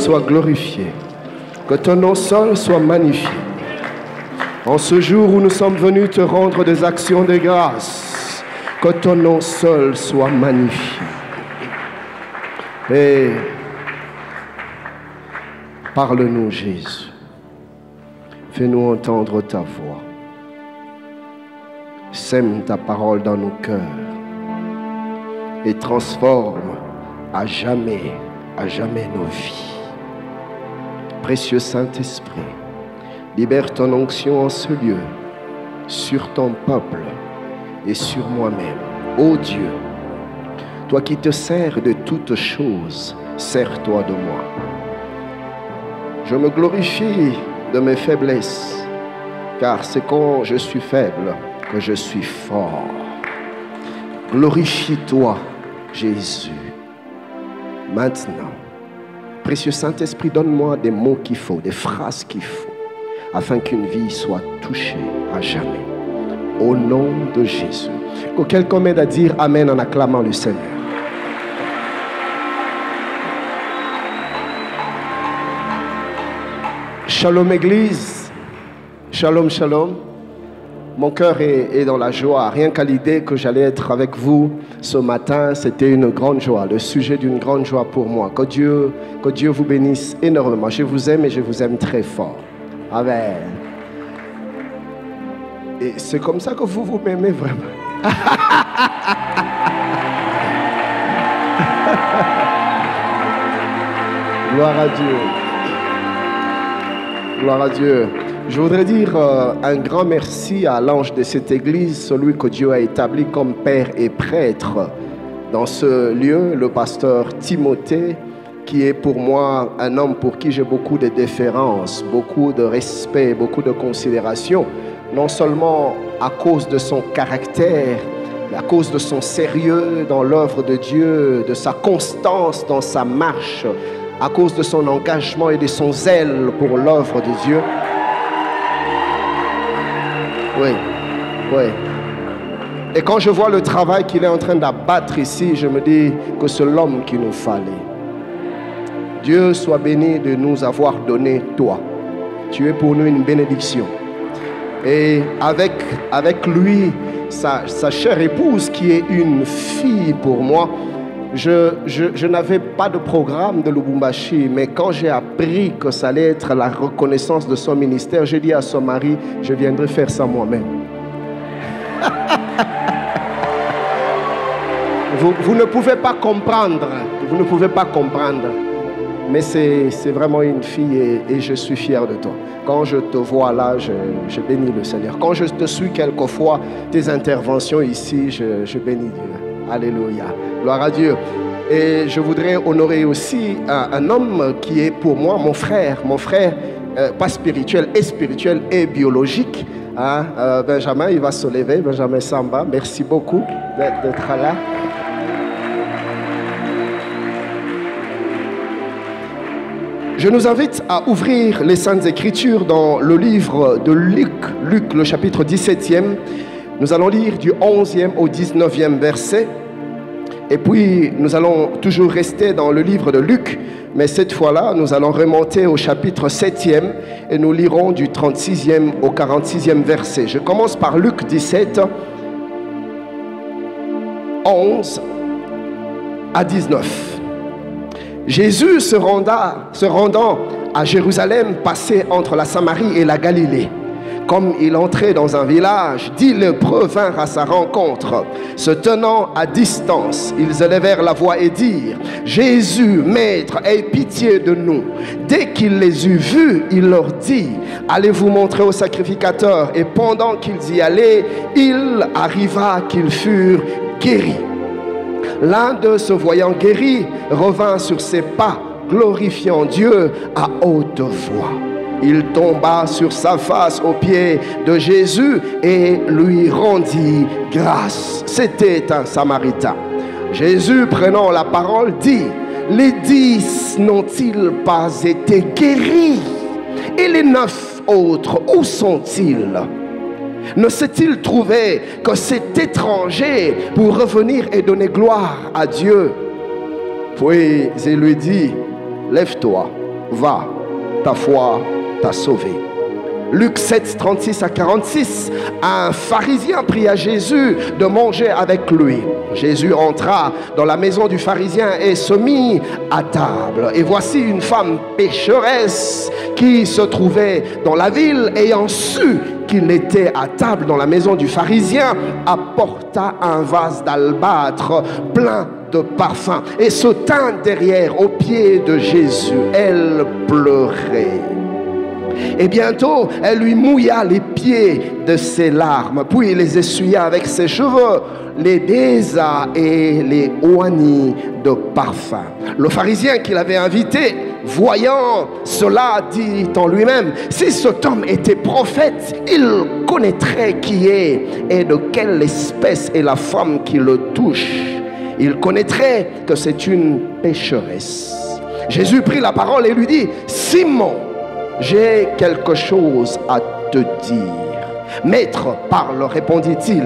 soit glorifié, que ton nom seul soit magnifié. En ce jour où nous sommes venus te rendre des actions de grâce, que ton nom seul soit magnifié. Et parle-nous, Jésus. Fais-nous entendre ta voix. Sème ta parole dans nos cœurs et transforme à jamais nos vies. Précieux Saint-Esprit, libère ton onction en ce lieu, sur ton peuple et sur moi-même. Ô Dieu, toi qui te sers de toutes choses, sers-toi de moi. Je me glorifie de mes faiblesses, car c'est quand je suis faible que je suis fort. Glorifie-toi, Jésus. Maintenant, précieux Saint-Esprit, donne-moi des mots qu'il faut, des phrases qu'il faut, afin qu'une vie soit touchée à jamais. Au nom de Jésus. Que quelqu'un m'aide à dire Amen en acclamant le Seigneur. Shalom Église. Shalom, shalom. Mon cœur est dans la joie. Rien qu'à l'idée que j'allais être avec vous ce matin, c'était une grande joie. Le sujet d'une grande joie pour moi. Que Dieu vous bénisse énormément. Je vous aime et je vous aime très fort. Amen. Et c'est comme ça que vous m'aimez vraiment. Gloire à Dieu. Gloire à Dieu. Je voudrais dire un grand merci à l'ange de cette église, celui que Dieu a établi comme père et prêtre dans ce lieu, le pasteur Timothée, qui est pour moi un homme pour qui j'ai beaucoup de déférence, beaucoup de respect, beaucoup de considération, non seulement à cause de son caractère, mais à cause de son sérieux dans l'œuvre de Dieu, de sa constance dans sa marche, à cause de son engagement et de son zèle pour l'œuvre de Dieu. Oui, oui. Et quand je vois le travail qu'il est en train d'abattre ici, je me dis que c'est l'homme qu'il nous fallait. Dieu soit béni de nous avoir donné toi. Tu es pour nous une bénédiction. Et avec lui, sa chère épouse qui est une fille pour moi, je n'avais pas de programme de Lubumbashi, mais quand j'ai appris que ça allait être la reconnaissance de son ministère, j'ai dit à son mari, je viendrai faire ça moi-même. Vous ne pouvez pas comprendre, mais c'est vraiment une fille et je suis fier de toi. Quand je te vois là, je bénis le Seigneur. Quand je te suis quelquefois, tes interventions ici, je bénis Dieu. Alléluia. Gloire à Dieu. Et je voudrais honorer aussi un homme qui est pour moi mon frère, pas spirituel et biologique. Hein? Benjamin, il va se lever, Benjamin Samba. Merci beaucoup d'être là. Je nous invite à ouvrir les Saintes Écritures dans le livre de Luc, le chapitre 17e. Nous allons lire du 11e au 19e verset. Et puis, nous allons toujours rester dans le livre de Luc, mais cette fois-là, nous allons remonter au chapitre 7e et nous lirons du 36e au 46e verset. Je commence par Luc 17, 11 à 19. Jésus se rendant à Jérusalem, passait entre la Samarie et la Galilée. Comme il entrait dans un village, 10 lépreux vinrent à sa rencontre. Se tenant à distance, ils élevèrent la voix et dirent: Jésus, Maître, aie pitié de nous. Dès qu'il les eut vus, il leur dit: allez vous montrer au sacrificateur. Et pendant qu'ils y allaient, il arriva qu'ils furent guéris. L'un d'eux, se voyant guéri, revint sur ses pas, glorifiant Dieu à haute voix. Il tomba sur sa face aux pieds de Jésus et lui rendit grâce. C'était un Samaritain. Jésus, prenant la parole, dit: les 10 n'ont-ils pas été guéris? Et les 9 autres, où sont-ils? Ne s'est-il trouvé que cet étranger pour revenir et donner gloire à Dieu? Puis il lui dit: lève-toi, va, ta foi t'a sauvé. Luc 7, 36 à 46, un pharisien pria à Jésus de manger avec lui. Jésus entra dans la maison du pharisien et se mit à table. Et voici une femme pécheresse qui se trouvait dans la ville, ayant su qu'il était à table dans la maison du pharisien, apporta un vase d'albâtre plein de parfum et se tint derrière aux pieds de Jésus. Elle pleurait. Et bientôt, elle lui mouilla les pieds de ses larmes, puis les essuya avec ses cheveux, les baisa et les oignit de parfum. Le pharisien qui l'avait invité, voyant cela, dit en lui-même: si cet homme était prophète, il connaîtrait qui est et de quelle espèce est la femme qui le touche. Il connaîtrait que c'est une pécheresse. Jésus prit la parole et lui dit: Simon, j'ai quelque chose à te dire. Maître, parle, répondit-il.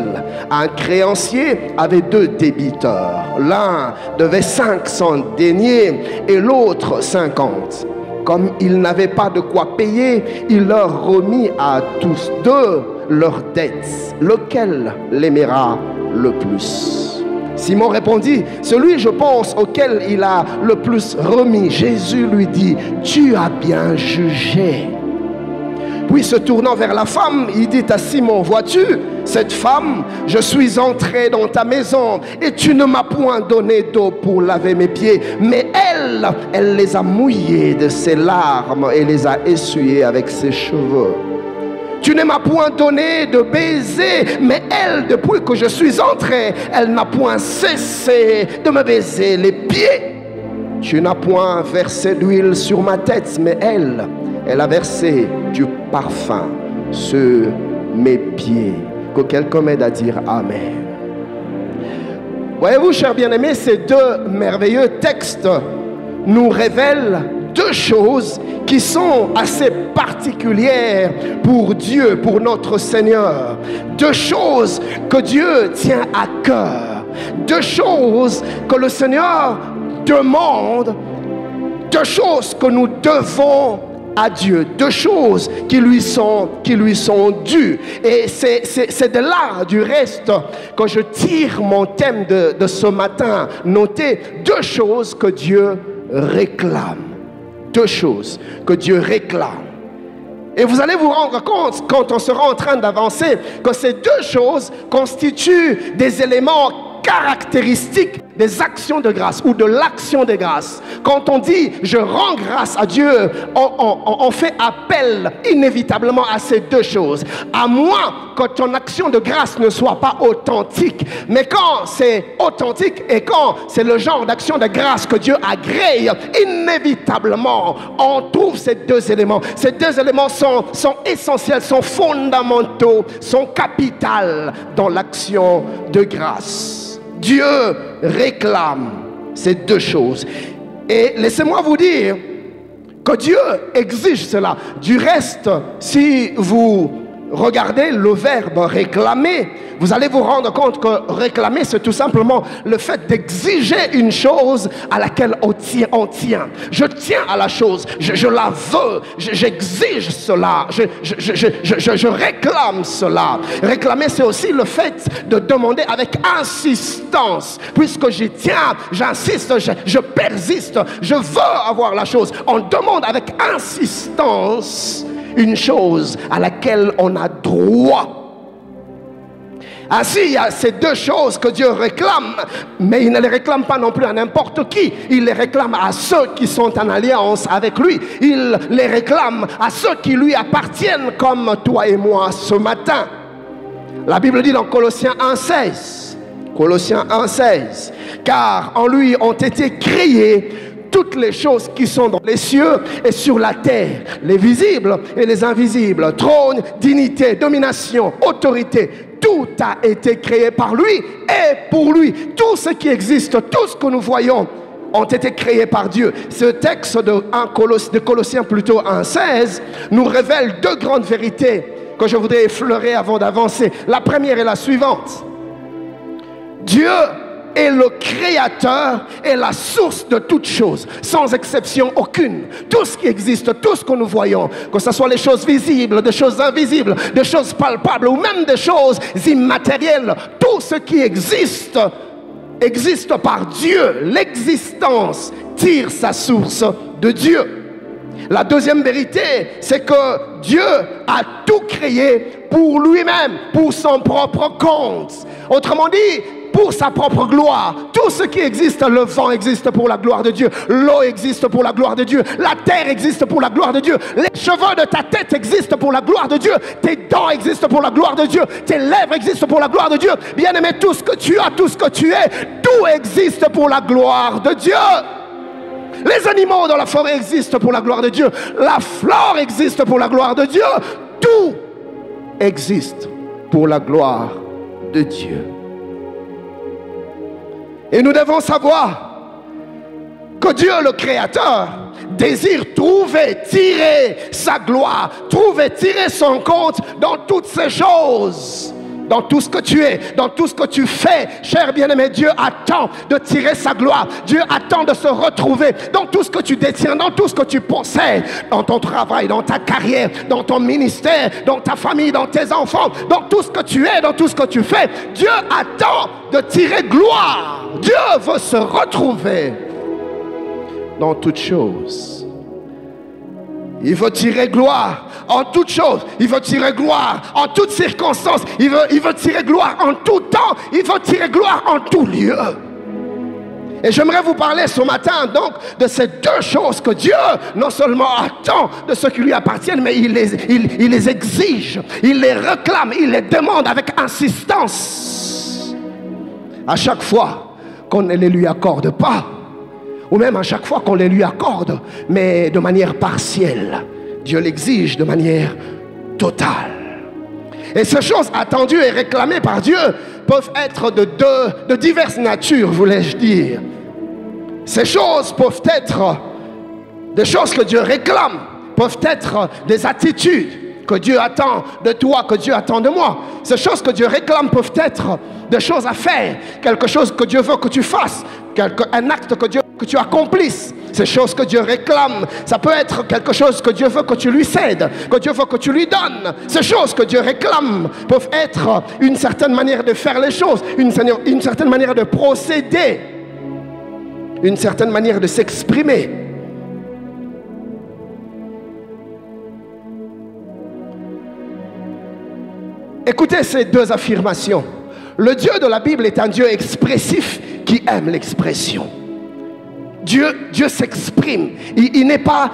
Un créancier avait 2 débiteurs. L'un devait 500 deniers et l'autre 50. Comme il n'avait pas de quoi payer, il leur remit à tous 2 leurs dettes. Lequel l'aimera le plus? Simon répondit: celui, je pense, auquel il a le plus remis. Jésus lui dit: tu as bien jugé. Puis se tournant vers la femme, il dit à Simon: vois-tu cette femme? Je suis entré dans ta maison et tu ne m'as point donné d'eau pour laver mes pieds, mais elle les a mouillés de ses larmes et les a essuyés avec ses cheveux. Tu ne m'as point donné de baiser, mais elle, depuis que je suis entré, elle n'a point cessé de me baiser les pieds. Tu n'as point versé d'huile sur ma tête, mais elle a versé du parfum sur mes pieds. Que quelqu'un m'aide à dire Amen. Voyez-vous, chers bien-aimés, ces 2 merveilleux textes nous révèlent 2 choses qui sont assez particulières pour Dieu, pour notre Seigneur. 2 choses que Dieu tient à cœur. 2 choses que le Seigneur demande. 2 choses que nous devons à Dieu. 2 choses qui lui sont dues. Et c'est de là, du reste, que je tire mon thème de ce matin. Notez 2 choses que Dieu réclame. 2 choses que Dieu réclame. Et vous allez vous rendre compte, quand on sera en train d'avancer, que ces 2 choses constituent des éléments caractéristiques des actions de grâce ou de l'action de grâce. Quand on dit je rends grâce à Dieu, on fait appel inévitablement à ces 2 choses. À moins que ton action de grâce ne soit pas authentique. Mais quand c'est authentique et quand c'est le genre d'action de grâce que Dieu agrée, inévitablement on trouve ces 2 éléments. Ces 2 éléments sont essentiels, sont fondamentaux, sont capitaux dans l'action de grâce. Dieu réclame ces 2 choses. Et laissez-moi vous dire que Dieu exige cela. Du reste, si vous regardez le verbe réclamer, vous allez vous rendre compte que réclamer, c'est tout simplement le fait d'exiger une chose à laquelle on tient. Je tiens à la chose, je la veux, j'exige cela, je réclame cela. Réclamer, c'est aussi le fait de demander avec insistance. Puisque j'y tiens, j'insiste, je persiste, je veux avoir la chose. On demande avec insistance une chose à laquelle on a droit. Ainsi, il y a ces 2 choses que Dieu réclame, mais il ne les réclame pas non plus à n'importe qui. Il les réclame à ceux qui sont en alliance avec lui. Il les réclame à ceux qui lui appartiennent, comme toi et moi ce matin. La Bible dit dans Colossiens 1,16, Colossiens 1,16, car en lui ont été créés toutes les choses qui sont dans les cieux et sur la terre, les visibles et les invisibles, trône, dignité, domination, autorité, tout a été créé par lui et pour lui. Tout ce qui existe, tout ce que nous voyons ont été créés par Dieu. Ce texte de Colossiens plutôt 1,16 nous révèle 2 grandes vérités que je voudrais effleurer avant d'avancer. La première est la suivante. Dieu est le créateur et la source de toutes choses, sans exception aucune. Tout ce qui existe, tout ce que nous voyons, que ce soit les choses visibles, des choses invisibles, des choses palpables ou même des choses immatérielles, tout ce qui existe par Dieu. L'existence tire sa source de Dieu. La deuxième vérité, c'est que Dieu a tout créé pour lui-même, pour son propre compte. Autrement dit, pour sa propre gloire. Tout ce qui existe, le vent existe pour la gloire de Dieu, l'eau existe pour la gloire de Dieu, la terre existe pour la gloire de Dieu, les cheveux de ta tête existent pour la gloire de Dieu, tes dents existent pour la gloire de Dieu, tes lèvres existent pour la gloire de Dieu. Bien-aimé, tout ce que tu as, tout ce que tu es, tout existe pour la gloire de Dieu. Les animaux dans la forêt existent pour la gloire de Dieu. La flore existe pour la gloire de Dieu. Tout existe pour la gloire de Dieu. Et nous devons savoir que Dieu, le Créateur, désire trouver, tirer sa gloire, trouver, tirer son compte dans toutes ces choses. Dans tout ce que tu es, dans tout ce que tu fais, cher bien-aimé, Dieu attend de tirer sa gloire. Dieu attend de se retrouver dans tout ce que tu détiens, dans tout ce que tu possèdes, dans ton travail, dans ta carrière, dans ton ministère, dans ta famille, dans tes enfants, dans tout ce que tu es, dans tout ce que tu fais. Dieu attend de tirer gloire. Dieu veut se retrouver dans toutes choses. Il veut tirer gloire en toutes choses. Il veut tirer gloire en toutes circonstances. Il veut tirer gloire en tout temps. Il veut tirer gloire en tout lieu. Et j'aimerais vous parler ce matin donc de ces deux choses que Dieu non seulement attend de ceux qui lui appartiennent, mais il les exige, il les réclame, il les demande avec insistance. À chaque fois qu'on ne les lui accorde pas, ou même à chaque fois qu'on les lui accorde, mais de manière partielle, Dieu l'exige de manière totale. Et ces choses attendues et réclamées par Dieu peuvent être de diverses natures, voulais-je dire. Ces choses peuvent être des choses que Dieu réclame, peuvent être des attitudes que Dieu attend de toi, que Dieu attend de moi. Ces choses que Dieu réclame peuvent être des choses à faire, quelque chose que Dieu veut que tu fasses, un acte que Dieu veut que tu accomplisses. Ces choses que Dieu réclame, ça peut être quelque chose que Dieu veut que tu lui cèdes, que Dieu veut que tu lui donnes. Ces choses que Dieu réclame peuvent être une certaine manière de faire les choses, une certaine manière de procéder, une certaine manière de s'exprimer. Écoutez ces deux affirmations. Le Dieu de la Bible est un Dieu expressif qui aime l'expression. Dieu s'exprime. Il n'est pas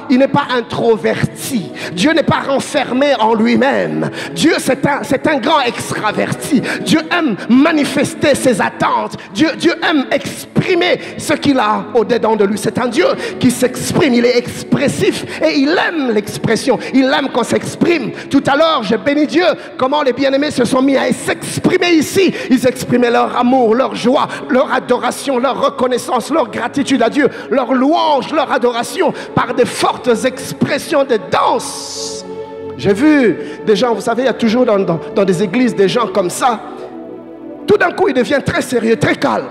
introverti. Dieu n'est pas renfermé en lui-même. Dieu, c'est un grand extraverti. Dieu aime manifester ses attentes. Dieu aime exprimer ce qu'il a au-dedans de lui. C'est un Dieu qui s'exprime. Il est expressif et il aime l'expression. Il aime qu'on s'exprime. Tout à l'heure, j'ai béni Dieu comment les bien-aimés se sont mis à s'exprimer ici. Ils exprimaient leur amour, leur joie, leur adoration, leur reconnaissance, leur gratitude à Dieu, leur louange, leur adoration par des fortes expressions de danse. J'ai vu des gens, vous savez, il y a toujours dans des églises des gens comme ça. Tout d'un coup, il devient très sérieux, très calme.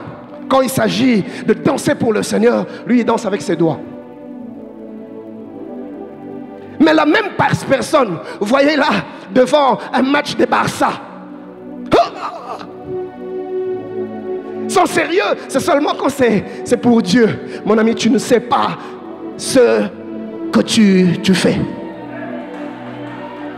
Quand il s'agit de danser pour le Seigneur, lui, il danse avec ses doigts. Mais la même personne, vous voyez là, devant un match de Barça, son sérieux, c'est seulement quand c'est pour Dieu. Mon ami, tu ne sais pas ce que tu fais.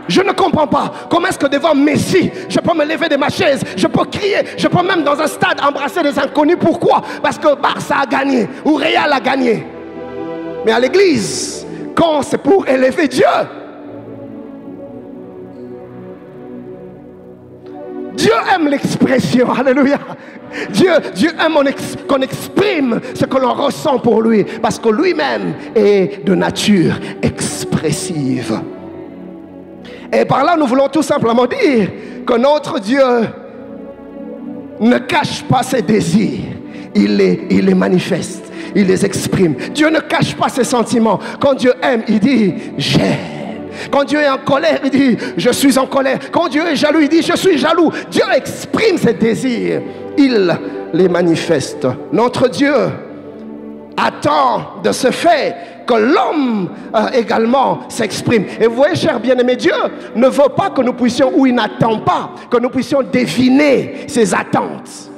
Je ne comprends pas comment est-ce que devant Messi, je peux me lever de ma chaise, je peux crier, je peux même dans un stade embrasser des inconnus. Pourquoi? Parce que Barça a gagné ou Real a gagné. Mais à l'église, quand c'est pour élever Dieu, Dieu aime l'expression, alléluia. Dieu aime qu'on exprime ce que l'on ressent pour lui, parce que lui-même est de nature expressive. Et par là, nous voulons tout simplement dire que notre Dieu ne cache pas ses désirs, il les manifeste, il les exprime. Dieu ne cache pas ses sentiments. Quand Dieu aime, il dit « j'aime ». Quand Dieu est en colère, il dit « je suis en colère ». Quand Dieu est jaloux, il dit « je suis jaloux ». Dieu exprime ses désirs, il les manifeste. Notre Dieu attend de ce fait que l'homme également s'exprime. Et vous voyez, chers bien-aimés, Dieu ne veut pas que nous puissions, ou il n'attend pas que nous puissions deviner ses attentes.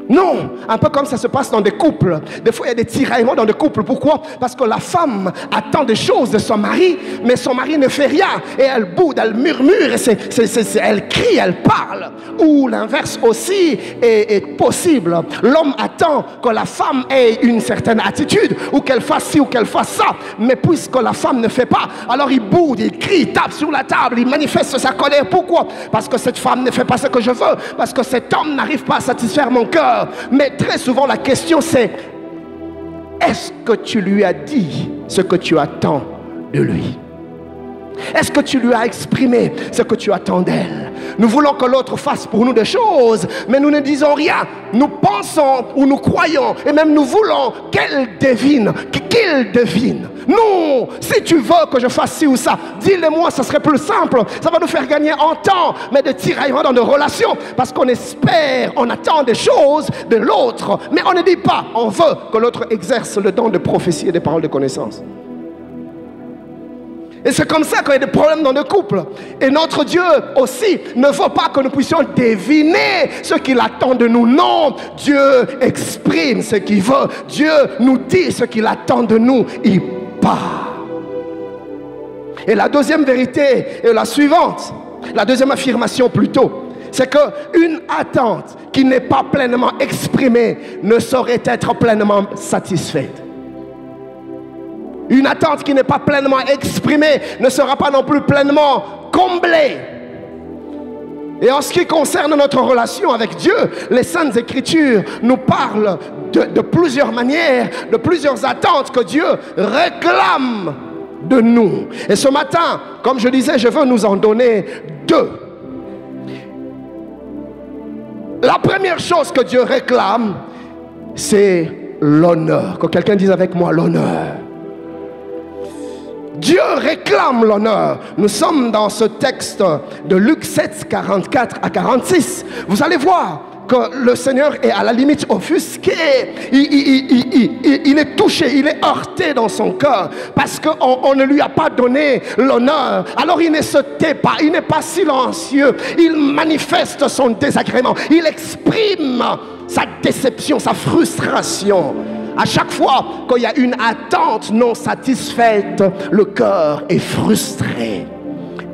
Non, un peu comme ça se passe dans des couples. Des fois, il y a des tiraillements dans des couples. Pourquoi? Parce que la femme attend des choses de son mari, mais son mari ne fait rien. Et elle boude, elle murmure, et elle crie, elle parle. Ou l'inverse aussi est possible. L'homme attend que la femme ait une certaine attitude, ou qu'elle fasse ci, ou qu'elle fasse ça. Mais puisque la femme ne fait pas, alors il boude, il crie, il tape sur la table, il manifeste sa colère. Pourquoi? Parce que cette femme ne fait pas ce que je veux. Parce que cet homme n'arrive pas à satisfaire mon cœur. Mais très souvent la question c'est: est-ce que tu lui as dit ce que tu attends de lui? Est-ce que tu lui as exprimé ce que tu attends d'elle? Nous voulons que l'autre fasse pour nous des choses, mais nous ne disons rien. Nous pensons ou nous croyons, et même nous voulons qu'elle devine, qu'il devine. Non, si tu veux que je fasse ci ou ça, dis-le-moi, ça serait plus simple. Ça va nous faire gagner en temps, mais de tiraillements dans nos relations, parce qu'on espère, on attend des choses de l'autre, mais on ne dit pas, on veut que l'autre exerce le don de prophétie et des paroles de connaissance. Et c'est comme ça qu'il y a des problèmes dans le couple. Et notre Dieu aussi ne veut pas que nous puissions deviner ce qu'il attend de nous. Non, Dieu exprime ce qu'il veut. Dieu nous dit ce qu'il attend de nous. Il part. Et la deuxième vérité est la suivante. La deuxième affirmation plutôt. C'est qu'une attente qui n'est pas pleinement exprimée ne saurait être pleinement satisfaite. Une attente qui n'est pas pleinement exprimée ne sera pas non plus pleinement comblée. Et en ce qui concerne notre relation avec Dieu, les Saintes Écritures nous parlent de plusieurs manières, de plusieurs attentes que Dieu réclame de nous. Et ce matin, comme je disais, je veux nous en donner deux. La première chose que Dieu réclame, c'est l'honneur. Que quelqu'un dise avec moi l'honneur. Dieu réclame l'honneur. Nous sommes dans ce texte de Luc 7, 44 à 46. Vous allez voir que le Seigneur est à la limite offusqué. Il est touché, il est heurté dans son cœur parce qu'on ne lui a pas donné l'honneur. Alors il ne se tait pas, il n'est pas silencieux. Il manifeste son désagrément. Il exprime sa déception, sa frustration. À chaque fois qu'il y a une attente non satisfaite, le cœur est frustré.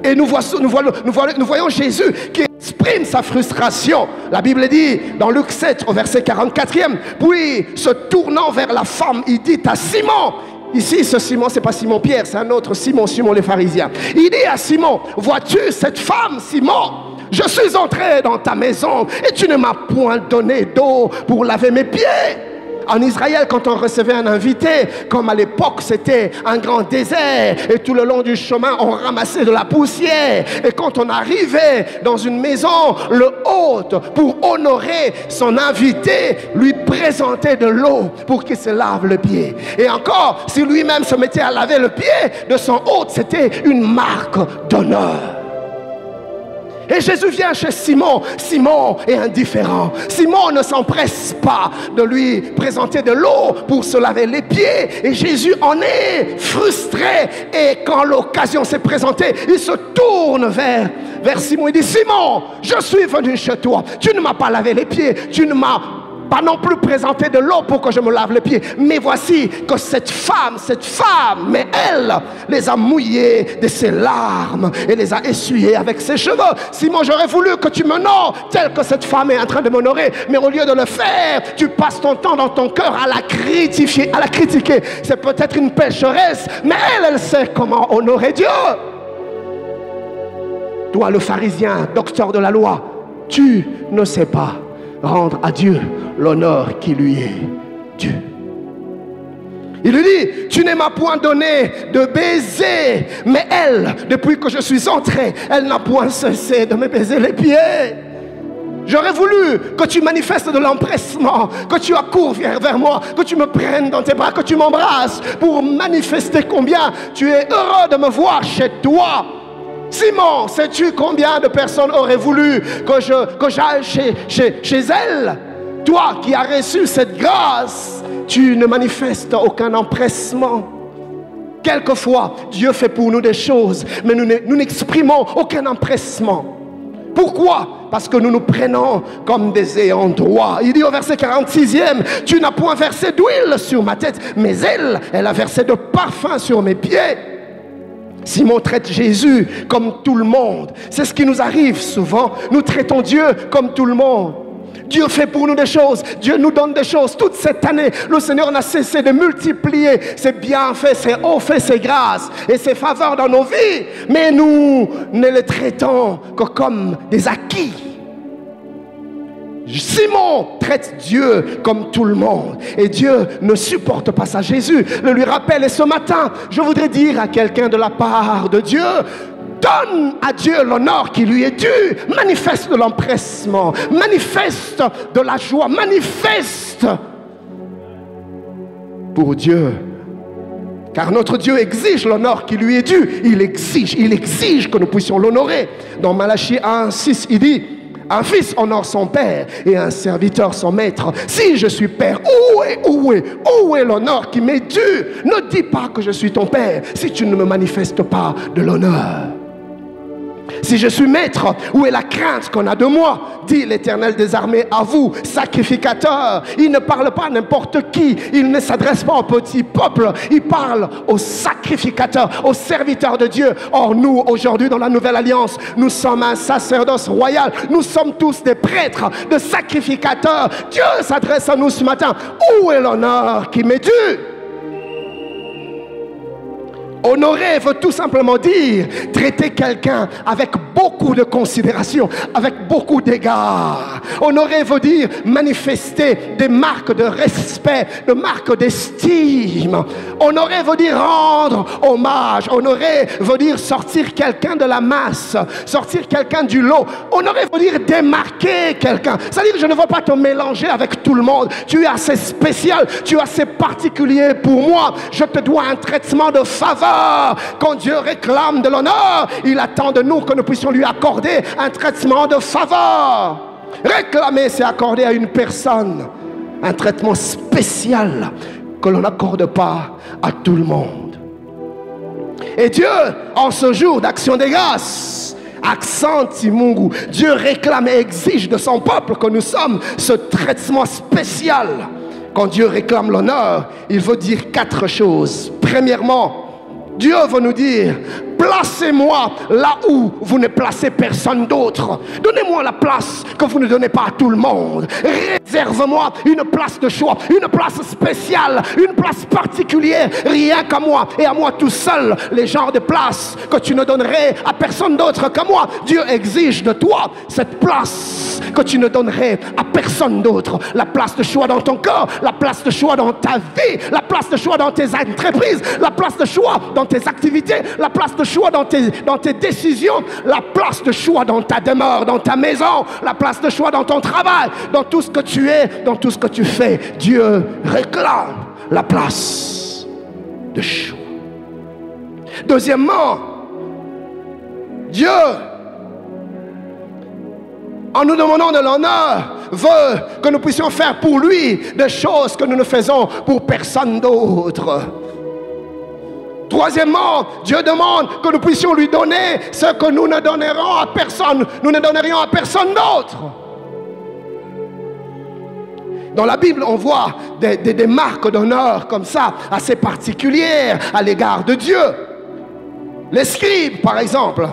Et nous voyons Jésus qui exprime sa frustration. La Bible dit dans Luc 7 au verset 44e, puis se tournant vers la femme, il dit à Simon, ici ce Simon c'est pas Simon Pierre, c'est un autre Simon, Simon les pharisiens. Il dit à Simon, vois-tu cette femme Simon? Je suis entré dans ta maison et tu ne m'as point donné d'eau pour laver mes pieds. En Israël, quand on recevait un invité, comme à l'époque c'était un grand désert, et tout le long du chemin on ramassait de la poussière, et quand on arrivait dans une maison, le hôte, pour honorer son invité, lui présentait de l'eau pour qu'il se lave le pied. Et encore, si lui-même se mettait à laver le pied de son hôte, c'était une marque d'honneur. Et Jésus vient chez Simon. Simon est indifférent. Simon ne s'empresse pas de lui présenter de l'eau pour se laver les pieds. Et Jésus en est frustré. Et quand l'occasion s'est présentée, il se tourne vers Simon. Il dit, Simon, je suis venu chez toi. Tu ne m'as pas lavé les pieds. Tu ne m'as pas non plus présenter de l'eau pour que je me lave les pieds. Mais voici que cette femme, mais elle les a mouillés de ses larmes et les a essuyés avec ses cheveux. Simon, j'aurais voulu que tu m'honores tel que cette femme est en train de m'honorer. Mais au lieu de le faire, tu passes ton temps dans ton cœur à la critiquer, C'est peut-être une pécheresse, mais elle sait comment honorer Dieu. Toi, le pharisien, docteur de la loi, tu ne sais pas rendre à Dieu l'honneur qui lui est dû. Il lui dit, tu ne m'as point donné de baiser, mais elle, depuis que je suis entré, elle n'a point cessé de me baiser les pieds. J'aurais voulu que tu manifestes de l'empressement, que tu accours vers moi, que tu me prennes dans tes bras, que tu m'embrasses pour manifester combien tu es heureux de me voir chez toi. Simon, sais-tu combien de personnes auraient voulu que j'aille chez elle? toi qui as reçu cette grâce, tu ne manifestes aucun empressement. Quelquefois, Dieu fait pour nous des choses, mais nous n'exprimons aucun empressement. Pourquoi? Parce que nous nous prenons comme des ayants droit. Il dit au verset 46e, tu n'as point versé d'huile sur ma tête, mais elle a versé de parfum sur mes pieds. Simon traite Jésus comme tout le monde. C'est ce qui nous arrive souvent. Nous traitons Dieu comme tout le monde. Dieu fait pour nous des choses, Dieu nous donne des choses. Toute cette année, le Seigneur n'a cessé de multiplier ses bienfaits, ses hauts faits, ses grâces et ses faveurs dans nos vies. Mais nous ne les traitons que comme des acquis. Simon traite Dieu comme tout le monde et Dieu ne supporte pas ça. Jésus le lui rappelle et ce matin, je voudrais dire à quelqu'un de la part de Dieu: donne à Dieu l'honneur qui lui est dû. Manifeste de l'empressement, manifeste de la joie, manifeste pour Dieu. Car notre Dieu exige l'honneur qui lui est dû. Il exige que nous puissions l'honorer. Dans Malachie 1:6, il dit: un fils honore son père et un serviteur son maître. Si je suis père, où est l'honneur qui m'est dû? Ne dis pas que je suis ton père si tu ne me manifestes pas de l'honneur. Si je suis maître, où est la crainte qu'on a de moi? Dit l'Éternel des armées à vous, sacrificateurs. Il ne parle pas à n'importe qui. Il ne s'adresse pas au petit peuple. Il parle aux sacrificateurs, aux serviteurs de Dieu. Or nous, aujourd'hui, dans la Nouvelle Alliance, nous sommes un sacerdoce royal. Nous sommes tous des prêtres, des sacrificateurs. Dieu s'adresse à nous ce matin. Où est l'honneur qui m'est dû? Honorer veut tout simplement dire traiter quelqu'un avec beaucoup de considération, avec beaucoup d'égards. Honorer veut dire manifester des marques de respect, des marques d'estime. Honorer veut dire rendre hommage. Honorer veut dire sortir quelqu'un de la masse, sortir quelqu'un du lot. Honorer veut dire démarquer quelqu'un. C'est-à-dire que je ne veux pas te mélanger avec tout le monde. Tu es assez spécial, tu es assez particulier pour moi. Je te dois un traitement de faveur. Quand Dieu réclame de l'honneur, il attend de nous que nous puissions lui accorder un traitement de faveur. Réclamer, c'est accorder à une personne un traitement spécial que l'on n'accorde pas à tout le monde. Et Dieu, en ce jour d'action des grâces, accent Timungu, Dieu réclame et exige de son peuple que nous sommes ce traitement spécial. Quand Dieu réclame l'honneur, il veut dire 4 choses. Premièrement, Dieu veut nous dire: placez-moi là où vous ne placez personne d'autre. Donnez-moi la place que vous ne donnez pas à tout le monde. Réserve-moi une place de choix, une place spéciale, une place particulière, rien qu'à moi et à moi tout seul. Les genres de places que tu ne donnerais à personne d'autre que moi. Dieu exige de toi cette place que tu ne donnerais à personne d'autre. La place de choix dans ton corps, la place de choix dans ta vie, la place de choix dans tes entreprises, la place de choix dans tes activités, la place de choix dans tes décisions, la place de choix dans ta demeure, dans ta maison, la place de choix dans ton travail, dans tout ce que tu es, dans tout ce que tu fais. Dieu réclame la place de choix. Deuxièmement, Dieu, en nous demandant de l'honneur, veut que nous puissions faire pour lui des choses que nous ne faisons pour personne d'autre. Troisièmement, Dieu demande que nous puissions lui donner ce que nous ne donnerons à personne. Nous ne donnerions à personne d'autre. Dans la Bible, on voit des marques d'honneur comme ça, assez particulières à l'égard de Dieu. Les scribes, par exemple,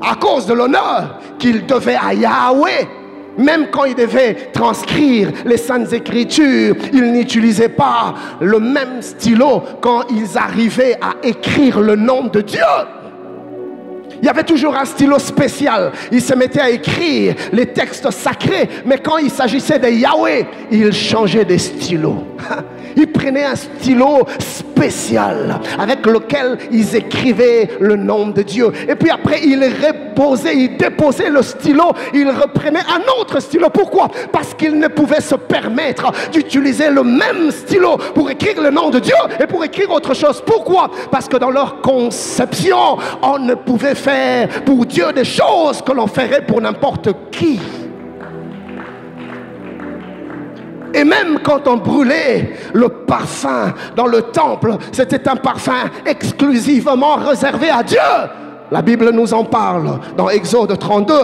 à cause de l'honneur qu'ils devaient à Yahweh, même quand ils devaient transcrire les Saintes Écritures, ils n'utilisaient pas le même stylo quand ils arrivaient à écrire le nom de Dieu. Il y avait toujours un stylo spécial. Ils se mettaient à écrire les textes sacrés, mais quand il s'agissait de Yahweh, ils changeaient de stylo. Ils prenaient un stylo spécial avec lequel ils écrivaient le nom de Dieu. Et puis après, ils déposaient le stylo, ils reprenaient un autre stylo. Pourquoi? Parce qu'ils ne pouvaient se permettre d'utiliser le même stylo pour écrire le nom de Dieu et pour écrire autre chose. Pourquoi? Parce que dans leur conception, on ne pouvait faire pour Dieu des choses que l'on ferait pour n'importe qui. Et même quand on brûlait le parfum dans le temple, c'était un parfum exclusivement réservé à Dieu. La Bible nous en parle dans Exode 32,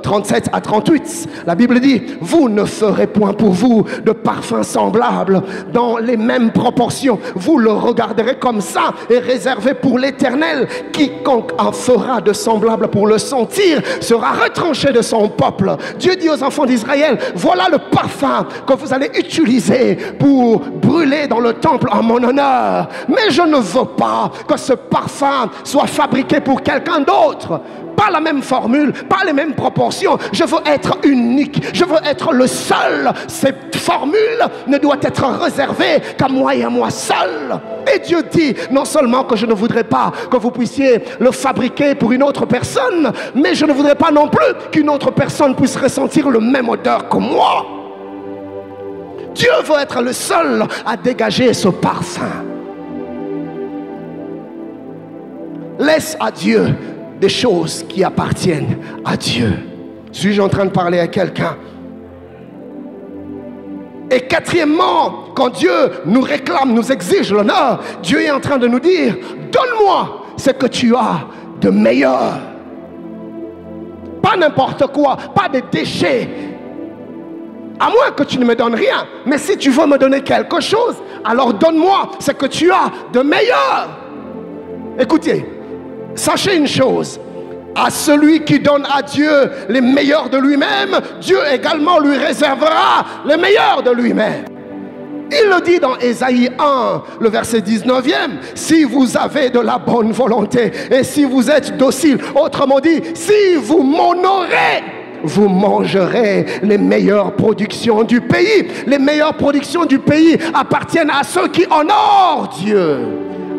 37 à 38. La Bible dit, vous ne ferez point pour vous de parfum semblable dans les mêmes proportions. Vous le regarderez comme ça et réservé pour l'Éternel. Quiconque en fera de semblable pour le sentir sera retranché de son peuple. Dieu dit aux enfants d'Israël, voilà le parfum que vous allez utiliser pour brûler dans le temple en mon honneur. Mais je ne veux pas que ce parfum soit fabriqué pour quelqu'un d'autre. Pas la même formule, pas les mêmes proportions. Je veux être unique, je veux être le seul. Cette formule ne doit être réservée qu'à moi et à moi seul. Et Dieu dit, non seulement que je ne voudrais pas que vous puissiez le fabriquer pour une autre personne, mais je ne voudrais pas non plus qu'une autre personne puisse ressentir le même odeur que moi. Dieu veut être le seul à dégager ce parfum. Laisse à Dieu des choses qui appartiennent à Dieu. Suis-je en train de parler à quelqu'un? Et quatrièmement, quand Dieu nous réclame, nous exige l'honneur, Dieu est en train de nous dire, donne-moi ce que tu as de meilleur. Pas n'importe quoi, pas des déchets. À moins que tu ne me donnes rien. Mais si tu veux me donner quelque chose, alors donne-moi ce que tu as de meilleur. Écoutez, sachez une chose, à celui qui donne à Dieu les meilleurs de lui-même, Dieu également lui réservera les meilleurs de lui-même. Il le dit dans Ésaïe 1, le verset 19e, si vous avez de la bonne volonté et si vous êtes docile, autrement dit, si vous m'honorez, vous mangerez les meilleures productions du pays. Les meilleures productions du pays appartiennent à ceux qui honorent Dieu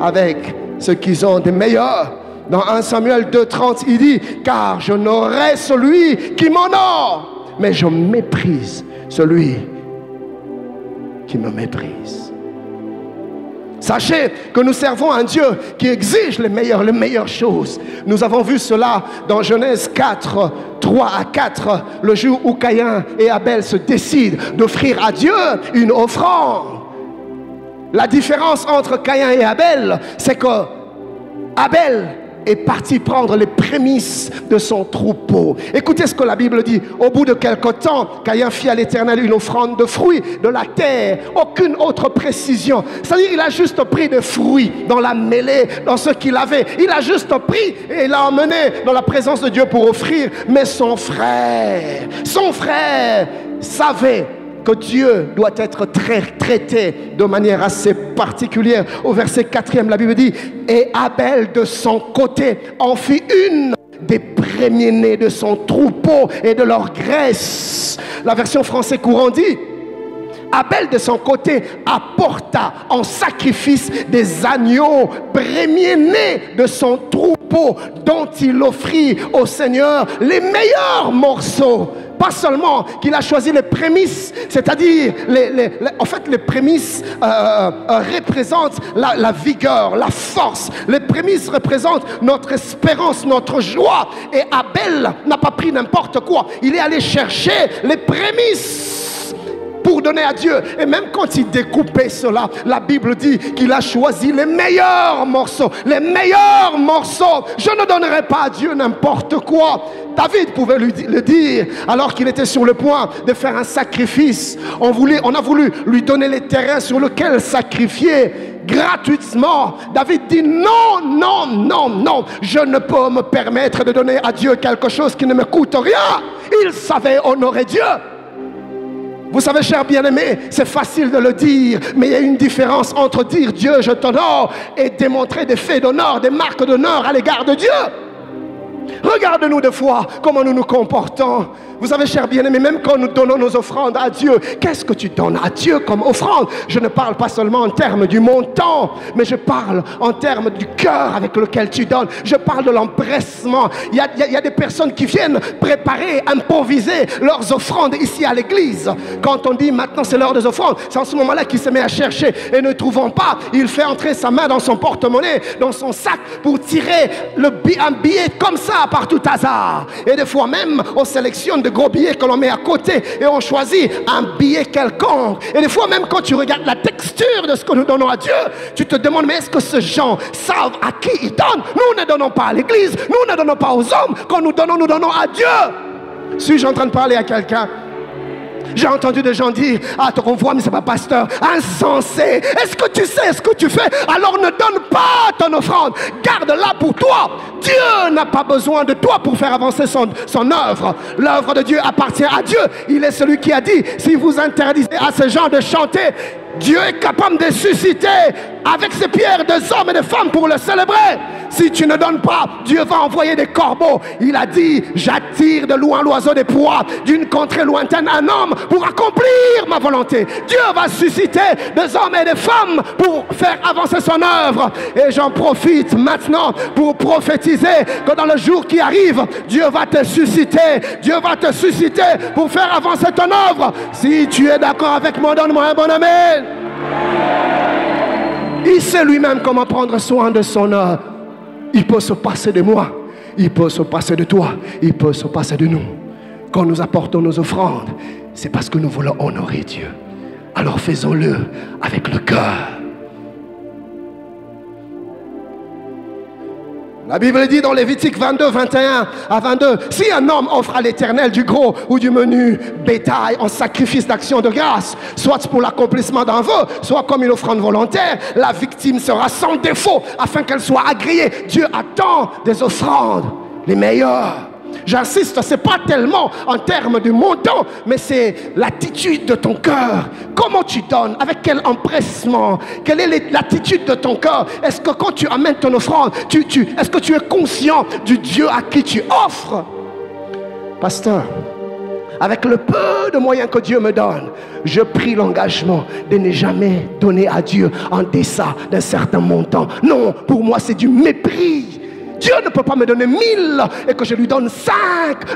avec ce qu'ils ont de meilleur. Dans 1 Samuel 2,30, il dit, car je n'aurai celui qui m'honore, mais je méprise celui qui me méprise. Sachez que nous servons un Dieu qui exige les meilleures choses. Nous avons vu cela dans Genèse 4, 3 à 4, le jour où Caïn et Abel se décident d'offrir à Dieu une offrande. La différence entre Caïn et Abel, c'est que Abel est parti prendre les prémices de son troupeau. Écoutez ce que la Bible dit. Au bout de quelque temps, Caïn fit à l'Éternel une offrande de fruits de la terre. Aucune autre précision. C'est-à-dire il a juste pris des fruits dans la mêlée, dans ce qu'il avait. Il a juste pris et il l'a emmené dans la présence de Dieu pour offrir. Mais son frère savait que Dieu doit être traité de manière assez particulière. Au verset 4e, la Bible dit, et Abel de son côté en fit une des premiers-nés de son troupeau et de leur graisse. La version français courant dit, Abel de son côté apporta en sacrifice des agneaux premiers-nés de son troupeau dont il offrit au Seigneur les meilleurs morceaux. Pas seulement qu'il a choisi les prémices, c'est-à-dire en fait les prémices représentent la vigueur, la force. Les prémices représentent notre espérance, notre joie. Et Abel n'a pas pris n'importe quoi. Il est allé chercher les prémices pour donner à Dieu. Et même quand il découpait cela, la Bible dit qu'il a choisi les meilleurs morceaux. Les meilleurs morceaux. Je ne donnerai pas à Dieu n'importe quoi. David pouvait le dire alors qu'il était sur le point de faire un sacrifice. On a voulu lui donner les terrains sur lesquels sacrifier gratuitement. David dit non, non, non, non. Je ne peux me permettre de donner à Dieu quelque chose qui ne me coûte rien. Il savait honorer Dieu. Vous savez, chers bien-aimés, c'est facile de le dire, mais il y a une différence entre dire Dieu, je t'honore, et démontrer des faits d'honneur, des marques d'honneur à l'égard de Dieu. Regarde-nous des fois comment nous nous comportons. Vous savez, chers bien-aimés, même quand nous donnons nos offrandes à Dieu, qu'est-ce que tu donnes à Dieu comme offrande? Je ne parle pas seulement en termes du montant, mais je parle en termes du cœur avec lequel tu donnes. Je parle de l'empressement. Il y a des personnes qui viennent préparer, improviser leurs offrandes ici à l'église. Quand on dit maintenant c'est l'heure des offrandes, c'est en ce moment-là qu'il se met à chercher. Et ne trouvant pas, il fait entrer sa main dans son porte-monnaie, dans son sac, pour tirer un billet comme ça par tout hasard. Et des fois même, on sélectionne de gros billets que l'on met à côté et on choisit un billet quelconque. Et des fois, même quand tu regardes la texture de ce que nous donnons à Dieu, tu te demandes, mais est-ce que ces gens savent à qui ils donnent? Nous ne donnons pas à l'église, nous ne donnons pas aux hommes. Quand nous donnons à Dieu. Suis-je en train de parler à quelqu'un? J'ai entendu des gens dire, ah, ton convoi, mais c'est pas pasteur. Insensé. Est-ce que tu sais ce que tu fais? Alors ne donne pas ton offrande. Garde-la pour toi. Dieu n'a pas besoin de toi pour faire avancer son œuvre. L'œuvre de Dieu appartient à Dieu. Il est celui qui a dit, si vous interdisez à ces gens de chanter, Dieu est capable de susciter avec ses pierres des hommes et des femmes pour le célébrer. Si tu ne donnes pas, Dieu va envoyer des corbeaux. Il a dit, j'attire de loin l'oiseau des proies, d'une contrée lointaine un homme pour accomplir ma volonté. Dieu va susciter des hommes et des femmes pour faire avancer son œuvre. Et j'en profite maintenant pour prophétiser que dans le jour qui arrive, Dieu va te susciter. Dieu va te susciter pour faire avancer ton œuvre. Si tu es d'accord avec moi, donne-moi un bon amen. Il sait lui-même comment prendre soin de son œuvre. Il peut se passer de moi, il peut se passer de toi, il peut se passer de nous. Quand nous apportons nos offrandes, c'est parce que nous voulons honorer Dieu. Alors faisons-le avec le cœur. La Bible dit dans Lévitique 22, 21 à 22, si un homme offre à l'Éternel du gros ou du menu bétail en sacrifice d'action de grâce, soit pour l'accomplissement d'un vœu, soit comme une offrande volontaire, la victime sera sans défaut afin qu'elle soit agréée. Dieu attend des offrandes les meilleures. J'insiste, ce n'est pas tellement en termes de montant, mais c'est l'attitude de ton cœur. Comment tu donnes? Avec quel empressement? Quelle est l'attitude de ton cœur? Est-ce que quand tu amènes ton offrande, est-ce que tu es conscient du Dieu à qui tu offres? Pasteur, avec le peu de moyens que Dieu me donne, je prie l'engagement de ne jamais donner à Dieu en deçà d'un certain montant. Non, pour moi c'est du mépris. Dieu ne peut pas me donner 1000 et que je lui donne 5.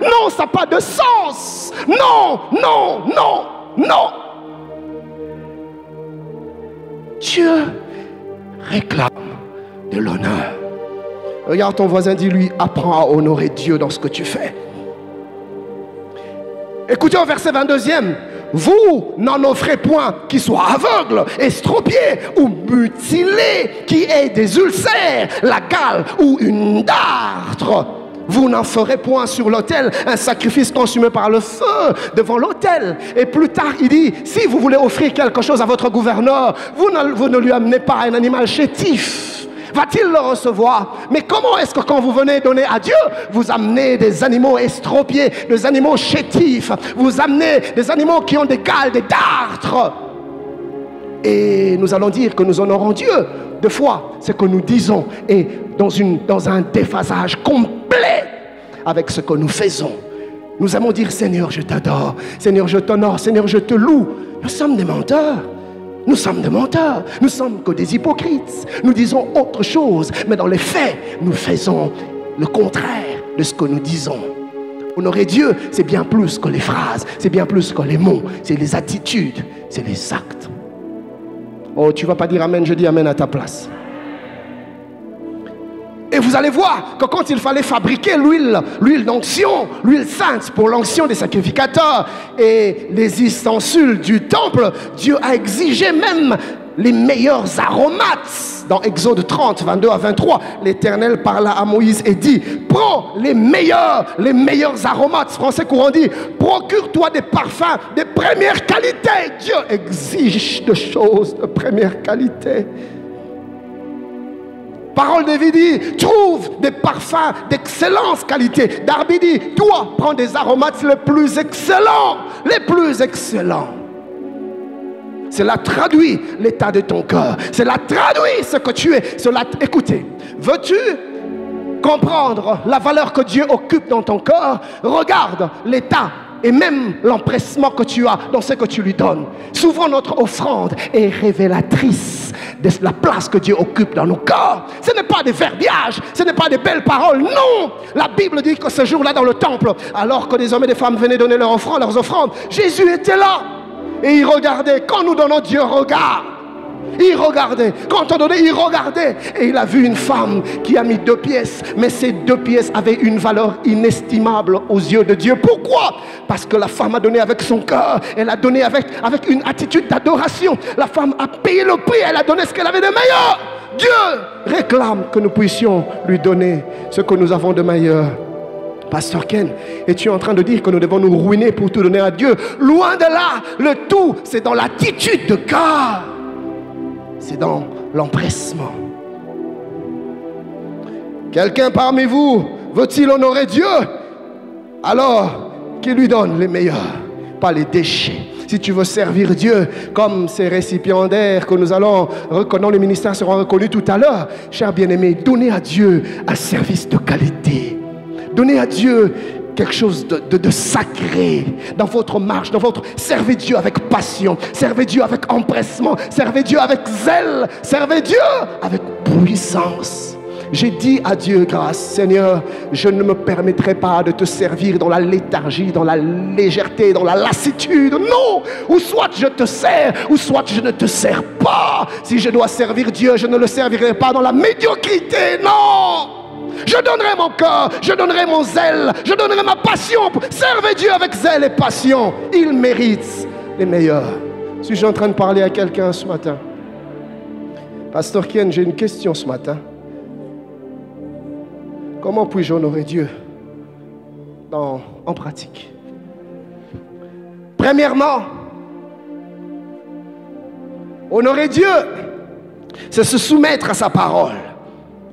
Non, ça n'a pas de sens. Non, non, non, non. Dieu réclame de l'honneur. Regarde ton voisin, dis-lui, apprends à honorer Dieu dans ce que tu fais. Écoutez au verset 22e. Vous n'en offrez point qui soit aveugle, estropié ou mutilé, qui ait des ulcères, la gale ou une dartre. Vous n'en ferez point sur l'autel un sacrifice consumé par le feu devant l'autel. Et plus tard, il dit, si vous voulez offrir quelque chose à votre gouverneur, vous ne lui amenez pas un animal chétif. Va-t-il le recevoir? Mais comment est-ce que quand vous venez donner à Dieu, vous amenez des animaux estropiés, des animaux chétifs, vous amenez des animaux qui ont des gales, des dartres? Et nous allons dire que nous honorons Dieu. Des fois, ce que nous disons est dans un déphasage complet avec ce que nous faisons. Nous aimons dire, Seigneur, je t'adore, Seigneur, je t'honore, Seigneur, je te loue. Nous sommes des menteurs. Nous sommes des menteurs, nous sommes que des hypocrites. Nous disons autre chose, mais dans les faits, nous faisons le contraire de ce que nous disons. Honorer Dieu, c'est bien plus que les phrases, c'est bien plus que les mots, c'est les attitudes, c'est les actes. Oh, tu ne vas pas dire amen, je dis amen à ta place. Et vous allez voir que quand il fallait fabriquer l'huile d'onction, l'huile sainte pour l'onction des sacrificateurs et les ustensiles du temple, Dieu a exigé même les meilleurs aromates. Dans Exode 30, 22 à 23, l'Éternel parla à Moïse et dit, prends les meilleurs aromates. Français courant dit, procure-toi des parfums de première qualité. Dieu exige des choses de première qualité. Parole de vie dit, trouve des parfums d'excellente qualité. Darby dit, toi, prends des aromates les plus excellents. Les plus excellents. Cela traduit l'état de ton cœur. Cela traduit ce que tu es. Écoutez, veux-tu comprendre la valeur que Dieu occupe dans ton cœur? Regarde l'état et même l'empressement que tu as dans ce que tu lui donnes. Souvent notre offrande est révélatrice de la place que Dieu occupe dans nos cœurs. Ce n'est pas des verbiages, ce n'est pas des belles paroles, non. La Bible dit que ce jour-là dans le temple, alors que des hommes et des femmes venaient donner leurs offrandes, Jésus était là. Et il regardait. Quand nous donnons, Dieu regarde. Il regardait. Quand on donnait, il regardait. Et il a vu une femme qui a mis 2 pièces. Mais ces 2 pièces avaient une valeur inestimable aux yeux de Dieu. Pourquoi? Parce que la femme a donné avec son cœur. Elle a donné avec une attitude d'adoration. La femme a payé le prix. Elle a donné ce qu'elle avait de meilleur. Dieu réclame que nous puissions lui donner ce que nous avons de meilleur. Pasteur Ken, es-tu en train de dire que nous devons nous ruiner pour tout donner à Dieu? Loin de là, le tout, c'est dans l'attitude de cœur. C'est dans l'empressement. Quelqu'un parmi vous veut-il honorer Dieu? Alors, qu'il lui donne les meilleurs, pas les déchets. Si tu veux servir Dieu comme ces récipiendaires que nous allons reconnaître, les ministères seront reconnus tout à l'heure. Chers bien-aimés, donnez à Dieu un service de qualité. Donnez à Dieu quelque chose de sacré dans votre marche, dans votre... Servez Dieu avec passion, servez Dieu avec empressement, servez Dieu avec zèle, servez Dieu avec puissance. J'ai dit à Dieu grâce, Seigneur, je ne me permettrai pas de te servir dans la léthargie, dans la légèreté, dans la lassitude. Non, ou soit je te sers, ou soit je ne te sers pas. Si je dois servir Dieu, je ne le servirai pas dans la médiocrité, non. Je donnerai mon cœur, je donnerai mon zèle, je donnerai ma passion. Servez Dieu avec zèle et passion. Il mérite les meilleurs. Suis-je en train de parler à quelqu'un ce matin? Pasteur Ken, j'ai une question ce matin. Comment puis-je honorer Dieu en pratique? Premièrement, honorer Dieu, c'est se soumettre à sa parole.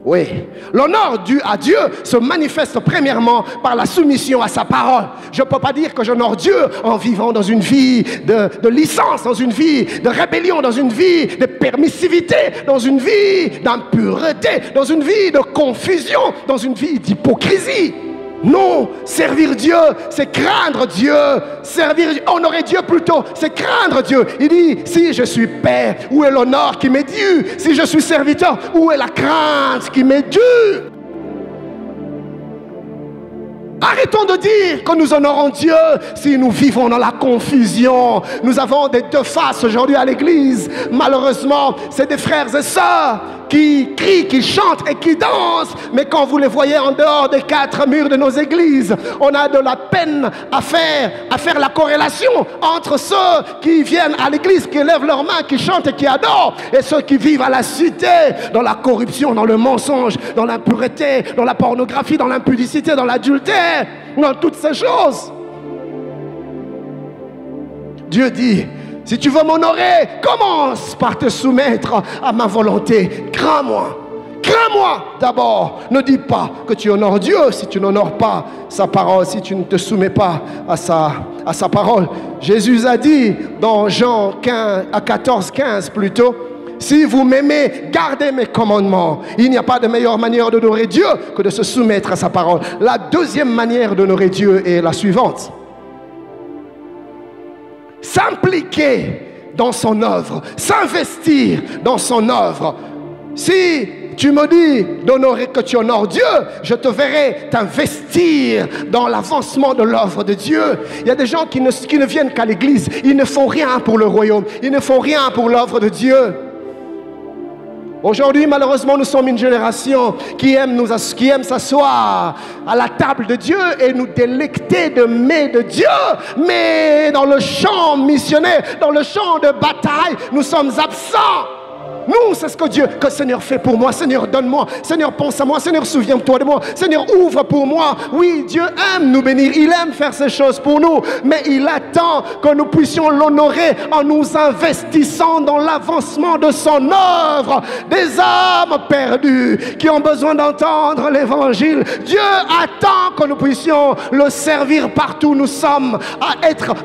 Oui, l'honneur dû à Dieu se manifeste premièrement par la soumission à sa parole. Je ne peux pas dire que j'honore Dieu en vivant dans une vie de licence, dans une vie de rébellion, dans une vie de permissivité, dans une vie d'impureté, dans une vie de confusion, dans une vie d'hypocrisie. Non, servir Dieu, c'est craindre Dieu. Honorer Dieu plutôt, c'est craindre Dieu. Il dit, si je suis père, où est l'honneur qui m'est dû? Si je suis serviteur, où est la crainte qui m'est due? Arrêtons de dire que nous honorons Dieu si nous vivons dans la confusion. Nous avons des 2 faces aujourd'hui à l'église. Malheureusement, c'est des frères et sœurs qui crient, qui chantent et qui dansent. Mais quand vous les voyez en dehors des 4 murs de nos églises, on a de la peine à faire la corrélation entre ceux qui viennent à l'église, qui lèvent leurs mains, qui chantent et qui adorent, et ceux qui vivent à la cité, dans la corruption, dans le mensonge, dans l'impureté, dans la pornographie, dans l'impudicité, dans l'adultère, dans toutes ces choses. Dieu dit, si tu veux m'honorer, commence par te soumettre à ma volonté. Crains-moi. Crains-moi d'abord. Ne dis pas que tu honores Dieu si tu n'honores pas sa parole, si tu ne te soumets pas à sa parole. Jésus a dit dans Jean 14, 15 plutôt, si vous m'aimez, gardez mes commandements. Il n'y a pas de meilleure manière d'honorer Dieu que de se soumettre à sa parole. La deuxième manière d'honorer Dieu est la suivante. S'impliquer dans son œuvre, s'investir dans son œuvre. Si tu me dis d'honorer, que tu honores Dieu, je te verrai t'investir dans l'avancement de l'œuvre de Dieu. Il y a des gens qui ne viennent qu'à l'église, ils ne font rien pour le royaume, ils ne font rien pour l'œuvre de Dieu. Aujourd'hui, malheureusement, nous sommes une génération qui aime s'asseoir à la table de Dieu et nous délecter de mets de Dieu. Mais dans le champ missionnaire, dans le champ de bataille, nous sommes absents. Nous, c'est ce que que Seigneur fait pour moi. Seigneur, donne-moi. Seigneur, pense à moi. Seigneur, souviens-toi de moi. Seigneur, ouvre pour moi. Oui, Dieu aime nous bénir. Il aime faire ces choses pour nous. Mais il attend que nous puissions l'honorer en nous investissant dans l'avancement de son œuvre. Des âmes perdues qui ont besoin d'entendre l'évangile. Dieu attend que nous puissions le servir partout où nous sommes, à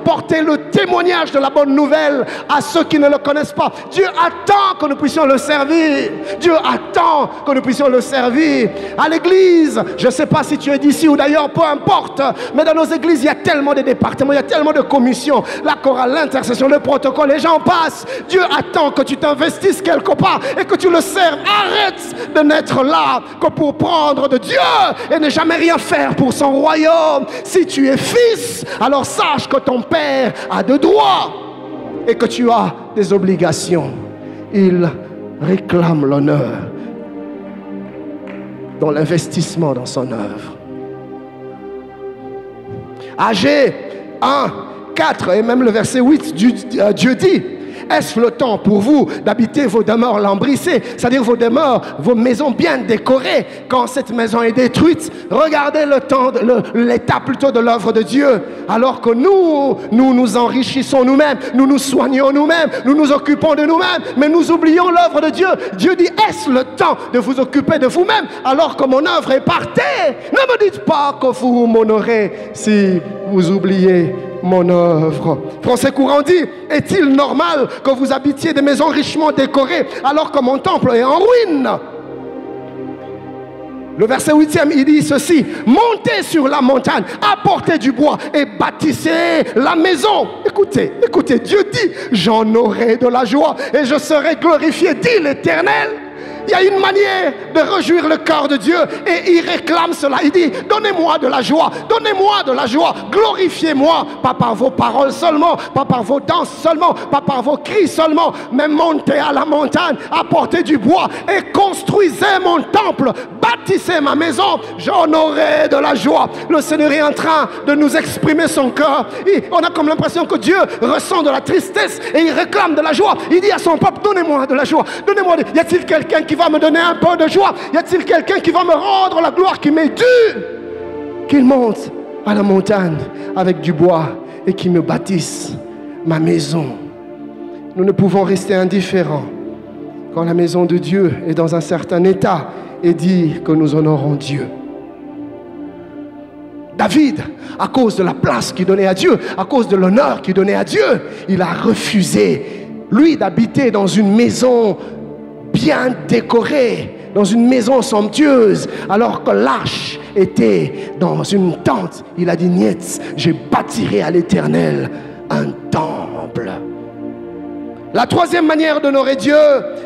porter le témoignage de la bonne nouvelle à ceux qui ne le connaissent pas. Dieu attend que nous puissions le servir. Dieu attend que nous puissions le servir. À l'église, je ne sais pas si tu es d'ici ou d'ailleurs, peu importe, mais dans nos églises, il y a tellement de départements, il y a tellement de commissions, la chorale, l'intercession, le protocole, les gens passent. Dieu attend que tu t'investisses quelque part et que tu le serves. Arrête de n'être là que pour prendre de Dieu et ne jamais rien faire pour son royaume. Si tu es fils, alors sache que ton père a des droits et que tu as des obligations. il réclame l'honneur dans l'investissement dans son œuvre. Agé 1, 4 et même le verset 8, Dieu dit: est-ce le temps pour vous d'habiter vos demeures lambrissées, c'est-à-dire vos demeures, vos maisons bien décorées, quand cette maison est détruite? Regardez l'état plutôt de l'œuvre de Dieu. Alors que nous nous enrichissons nous-mêmes, nous nous soignons nous-mêmes, nous nous occupons de nous-mêmes, mais nous oublions l'œuvre de Dieu. Dieu dit: est-ce le temps de vous occuper de vous-même alors que mon œuvre est par terre? Ne me dites pas que vous m'honorez si vous oubliez mon œuvre. Français courant dit: est-il normal que vous habitiez des maisons richement décorées alors que mon temple est en ruine? Le verset 8e, il dit ceci: montez sur la montagne, apportez du bois et bâtissez la maison. Écoutez, écoutez, Dieu dit: j'en aurai de la joie et je serai glorifié, dit l'Éternel. Il y a une manière de réjouir le cœur de Dieu et il réclame cela. Il dit: donnez-moi de la joie, donnez-moi de la joie, glorifiez-moi, pas par vos paroles seulement, pas par vos danses seulement, pas par vos cris seulement, mais montez à la montagne, apportez du bois et construisez mon temple, bâtissez ma maison, j'en aurai de la joie. Le Seigneur est en train de nous exprimer son cœur. On a comme l'impression que Dieu ressent de la tristesse et il réclame de la joie. Il dit à son peuple: donnez-moi de la joie, donnez-moi. Y a-t-il quelqu'un qui va me donner un peu de joie? Y a-t-il quelqu'un qui va me rendre la gloire qui m'est due? Qu'il monte à la montagne avec du bois et qu'il me bâtisse ma maison. Nous ne pouvons rester indifférents quand la maison de Dieu est dans un certain état et dire que nous honorons Dieu. David, à cause de la place qu'il donnait à Dieu, à cause de l'honneur qu'il donnait à Dieu, il a refusé, lui, d'habiter dans une maison bien décorée, dans une maison somptueuse, alors que l'arche était dans une tente. Il a dit: niet, je bâtirai à l'Éternel un temple. La troisième manière d'honorer Dieu,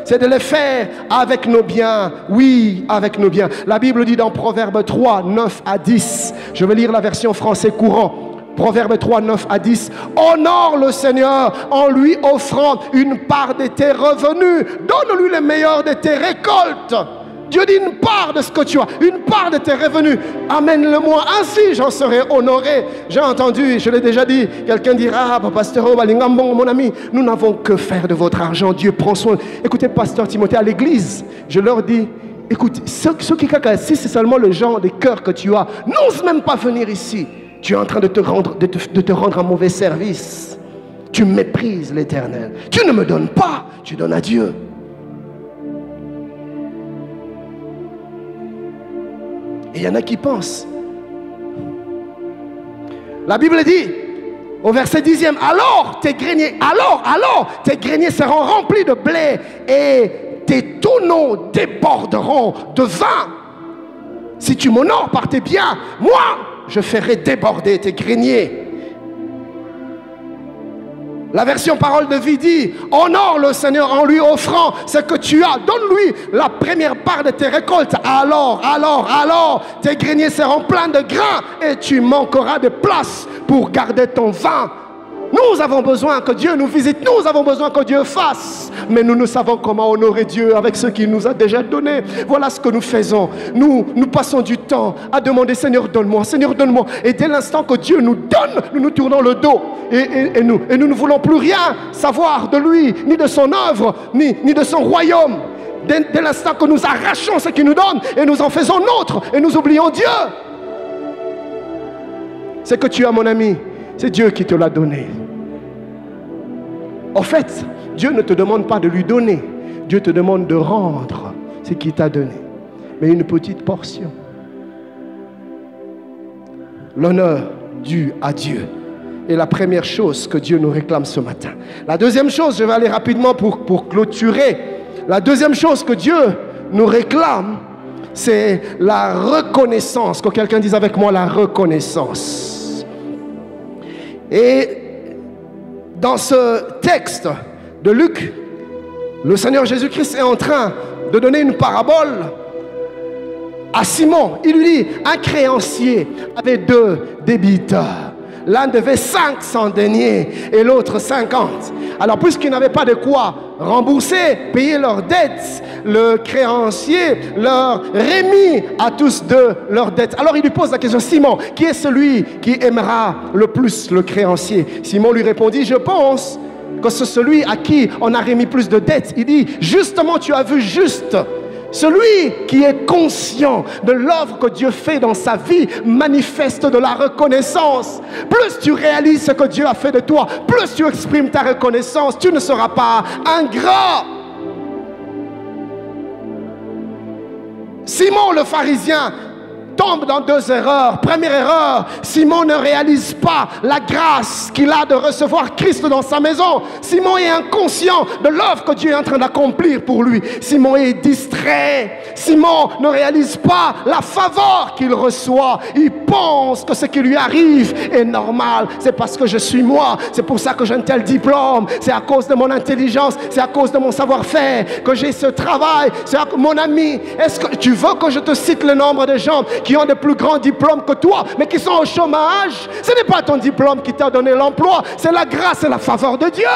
c'est de le faire avec nos biens. Oui, avec nos biens. La Bible dit dans Proverbe 3, 9 à 10. Je vais lire la version français courant. Proverbe 3, 9 à 10. Honore le Seigneur en lui offrant une part de tes revenus. Donne-lui le meilleur de tes récoltes. Dieu dit: une part de ce que tu as, une part de tes revenus, amène-le-moi, ainsi j'en serai honoré. J'ai entendu, je l'ai déjà dit, quelqu'un dira: ah, pasteur mon ami, nous n'avons que faire de votre argent, Dieu prend soin. Écoutez, pasteur Timothée, à l'église, je leur dis: écoute, si c'est seulement le genre de cœur que tu as, n'ose même pas venir ici. Tu es en train de te rendre un mauvais service. Tu méprises l'Éternel. Tu ne me donnes pas, tu donnes à Dieu. Et il y en a qui pensent. La Bible dit, au verset 10e, alors tes greniers seront remplis de blé et tes tonneaux déborderont de vin. Si tu m'honores par tes biens, moi, je ferai déborder tes greniers. La version parole de vie dit: honore le Seigneur en lui offrant ce que tu as. Donne-lui la première part de tes récoltes. Alors, tes greniers seront pleins de grains et tu manqueras de place pour garder ton vin. Nous avons besoin que Dieu nous visite, nous avons besoin que Dieu fasse, mais nous ne savons comment honorer Dieu avec ce qu'il nous a déjà donné. Voilà ce que nous faisons. Nous passons du temps à demander: Seigneur, donne-moi, Seigneur, donne-moi. Et dès l'instant que Dieu nous donne, nous nous tournons le dos. Et nous ne voulons plus rien savoir de lui, ni de son œuvre, ni de son royaume. Dès l'instant que nous arrachons ce qu'il nous donne et nous en faisons nôtre et nous oublions Dieu. C'est que tu as, mon ami, c'est Dieu qui te l'a donné. En fait, Dieu ne te demande pas de lui donner. Dieu te demande de rendre ce qu'il t'a donné. Mais une petite portion. L'honneur dû à Dieu est la première chose que Dieu nous réclame ce matin. La deuxième chose, je vais aller rapidement pour clôturer. La deuxième chose que Dieu nous réclame, c'est la reconnaissance. Que quelqu'un dise avec moi: la reconnaissance. Et dans ce texte de Luc, le Seigneur Jésus-Christ est en train de donner une parabole à Simon. Il lui dit: un créancier avait 2 débiteurs. L'un devait 500 deniers et l'autre 50. Alors puisqu'ils n'avaient pas de quoi rembourser, payer leurs dettes, le créancier leur remit à tous deux leurs dettes. Alors il lui pose la question, Simon, qui est celui qui aimera le plus le créancier? Simon lui répondit, je pense que c'est celui à qui on a remis plus de dettes. Il dit, justement tu as vu juste. Celui qui est conscient de l'œuvre que Dieu fait dans sa vie manifeste de la reconnaissance. Plus tu réalises ce que Dieu a fait de toi, plus tu exprimes ta reconnaissance, tu ne seras pas ingrat. Simon le pharisien tombe dans deux erreurs. Première erreur, Simon ne réalise pas la grâce qu'il a de recevoir Christ dans sa maison. Simon est inconscient de l'œuvre que Dieu est en train d'accomplir pour lui. Simon est distrait. Simon ne réalise pas la faveur qu'il reçoit. Il pense que ce qui lui arrive est normal. C'est parce que je suis moi. C'est pour ça que j'ai un tel diplôme. C'est à cause de mon intelligence. C'est à cause de mon savoir-faire que j'ai ce travail. Mon ami, est-ce que tu veux que je te cite le nombre de gens qui ont de plus grands diplômes que toi, mais qui sont au chômage? Ce n'est pas ton diplôme qui t'a donné l'emploi, c'est la grâce et la faveur de Dieu.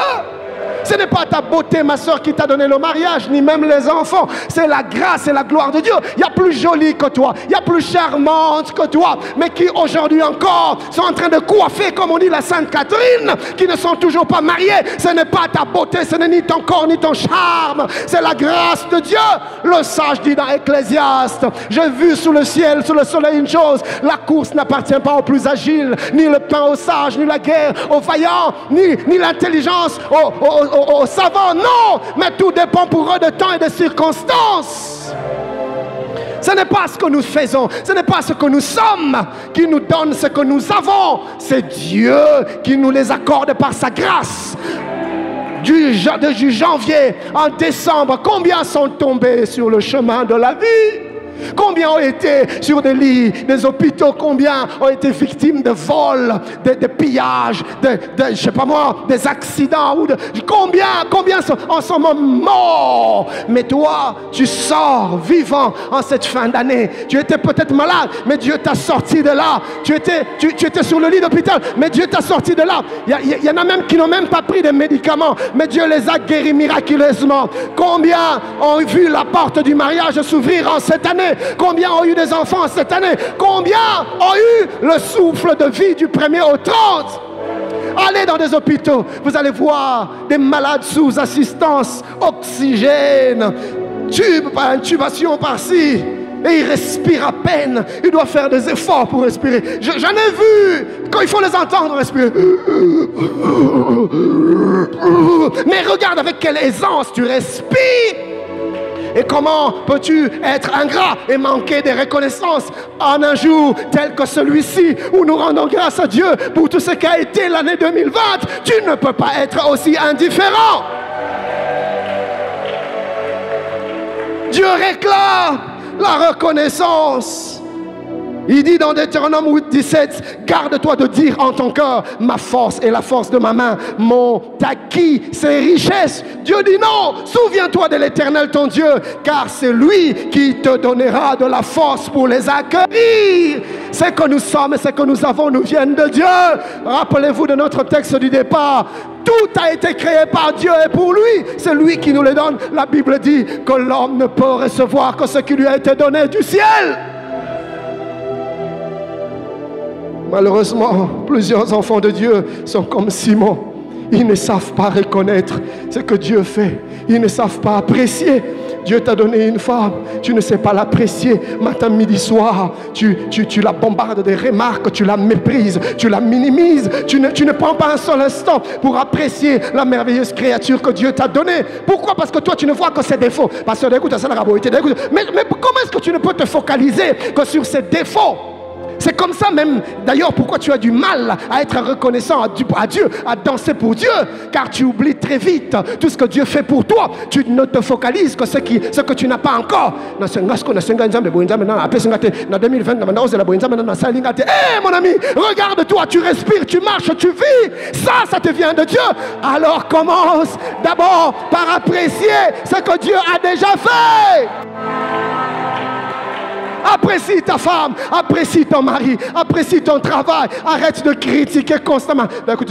Ce n'est pas ta beauté, ma soeur, qui t'a donné le mariage, ni même les enfants. C'est la grâce et la gloire de Dieu. Il y a plus jolie que toi, il y a plus charmante que toi, mais qui aujourd'hui encore sont en train de coiffer, comme on dit la Sainte Catherine, qui ne sont toujours pas mariées. Ce n'est pas ta beauté, ce n'est ni ton corps, ni ton charme. C'est la grâce de Dieu. Le sage dit dans Ecclésiaste, j'ai vu sous le ciel, sous le soleil une chose, la course n'appartient pas aux plus agiles, ni le pain aux sages, ni la guerre aux vaillants, ni l'intelligence aux savants. Non, mais tout dépend pour eux de temps et de circonstances. Ce n'est pas ce que nous faisons, ce n'est pas ce que nous sommes qui nous donne ce que nous avons. C'est Dieu qui nous les accorde par sa grâce. Du janvier en décembre, combien sont tombés sur le chemin de la vie? Combien ont été sur des lits, des hôpitaux? Combien ont été victimes de vols, de pillages, je sais pas moi, des accidents? Combien sont en ce moment morts? Mais toi, tu sors vivant en cette fin d'année. Tu étais peut-être malade, mais Dieu t'a sorti de là. Tu étais sur le lit d'hôpital, mais Dieu t'a sorti de là. Il y en a même qui n'ont même pas pris de médicaments, mais Dieu les a guéris miraculeusement. Combien ont vu la porte du mariage s'ouvrir en cette année? Combien ont eu des enfants cette année? Combien ont eu le souffle de vie du 1er au 30? Allez dans des hôpitaux, vous allez voir des malades sous assistance, oxygène, intubation par-ci. Et ils respirent à peine. Ils doivent faire des efforts pour respirer. J'en ai vu. Quand il faut les entendre respirer. Mais regarde avec quelle aisance tu respires. Et comment peux-tu être ingrat et manquer de reconnaissance en un jour tel que celui-ci où nous rendons grâce à Dieu pour tout ce qu'a été l'année 2020? Tu ne peux pas être aussi indifférent. Dieu réclame la reconnaissance. Il dit dans Deutéronome 8:17, garde-toi de dire en ton cœur, ma force est la force de ma main, mon acquis, ses richesses. Dieu dit non, souviens-toi de l'Éternel ton Dieu, car c'est lui qui te donnera de la force pour les accueillir. Ce que nous sommes et ce que nous avons nous viennent de Dieu. Rappelez-vous de notre texte du départ. Tout a été créé par Dieu et pour lui, c'est lui qui nous le donne. La Bible dit que l'homme ne peut recevoir que ce qui lui a été donné du ciel. Malheureusement, plusieurs enfants de Dieu sont comme Simon. Ils ne savent pas reconnaître ce que Dieu fait. Ils ne savent pas apprécier. Dieu t'a donné une femme, tu ne sais pas l'apprécier. Matin, midi, soir, tu la bombardes de remarques, tu la méprises, tu la minimises. Tu ne prends pas un seul instant pour apprécier la merveilleuse créature que Dieu t'a donnée. Pourquoi? Parce que toi, tu ne vois que ses défauts. Parce que mais comment est-ce que tu ne peux te focaliser que sur ses défauts? C'est comme ça même, d'ailleurs, pourquoi tu as du mal à être reconnaissant à Dieu, à danser pour Dieu, car tu oublies très vite tout ce que Dieu fait pour toi. Tu ne te focalises que ce que tu n'as pas encore. Hey, mon ami, regarde-toi, tu respires, tu marches, tu vis. Ça te vient de Dieu. Alors commence d'abord par apprécier ce que Dieu a déjà fait. Apprécie ta femme, apprécie ton mari, apprécie ton travail. Arrête de critiquer constamment. Écoute,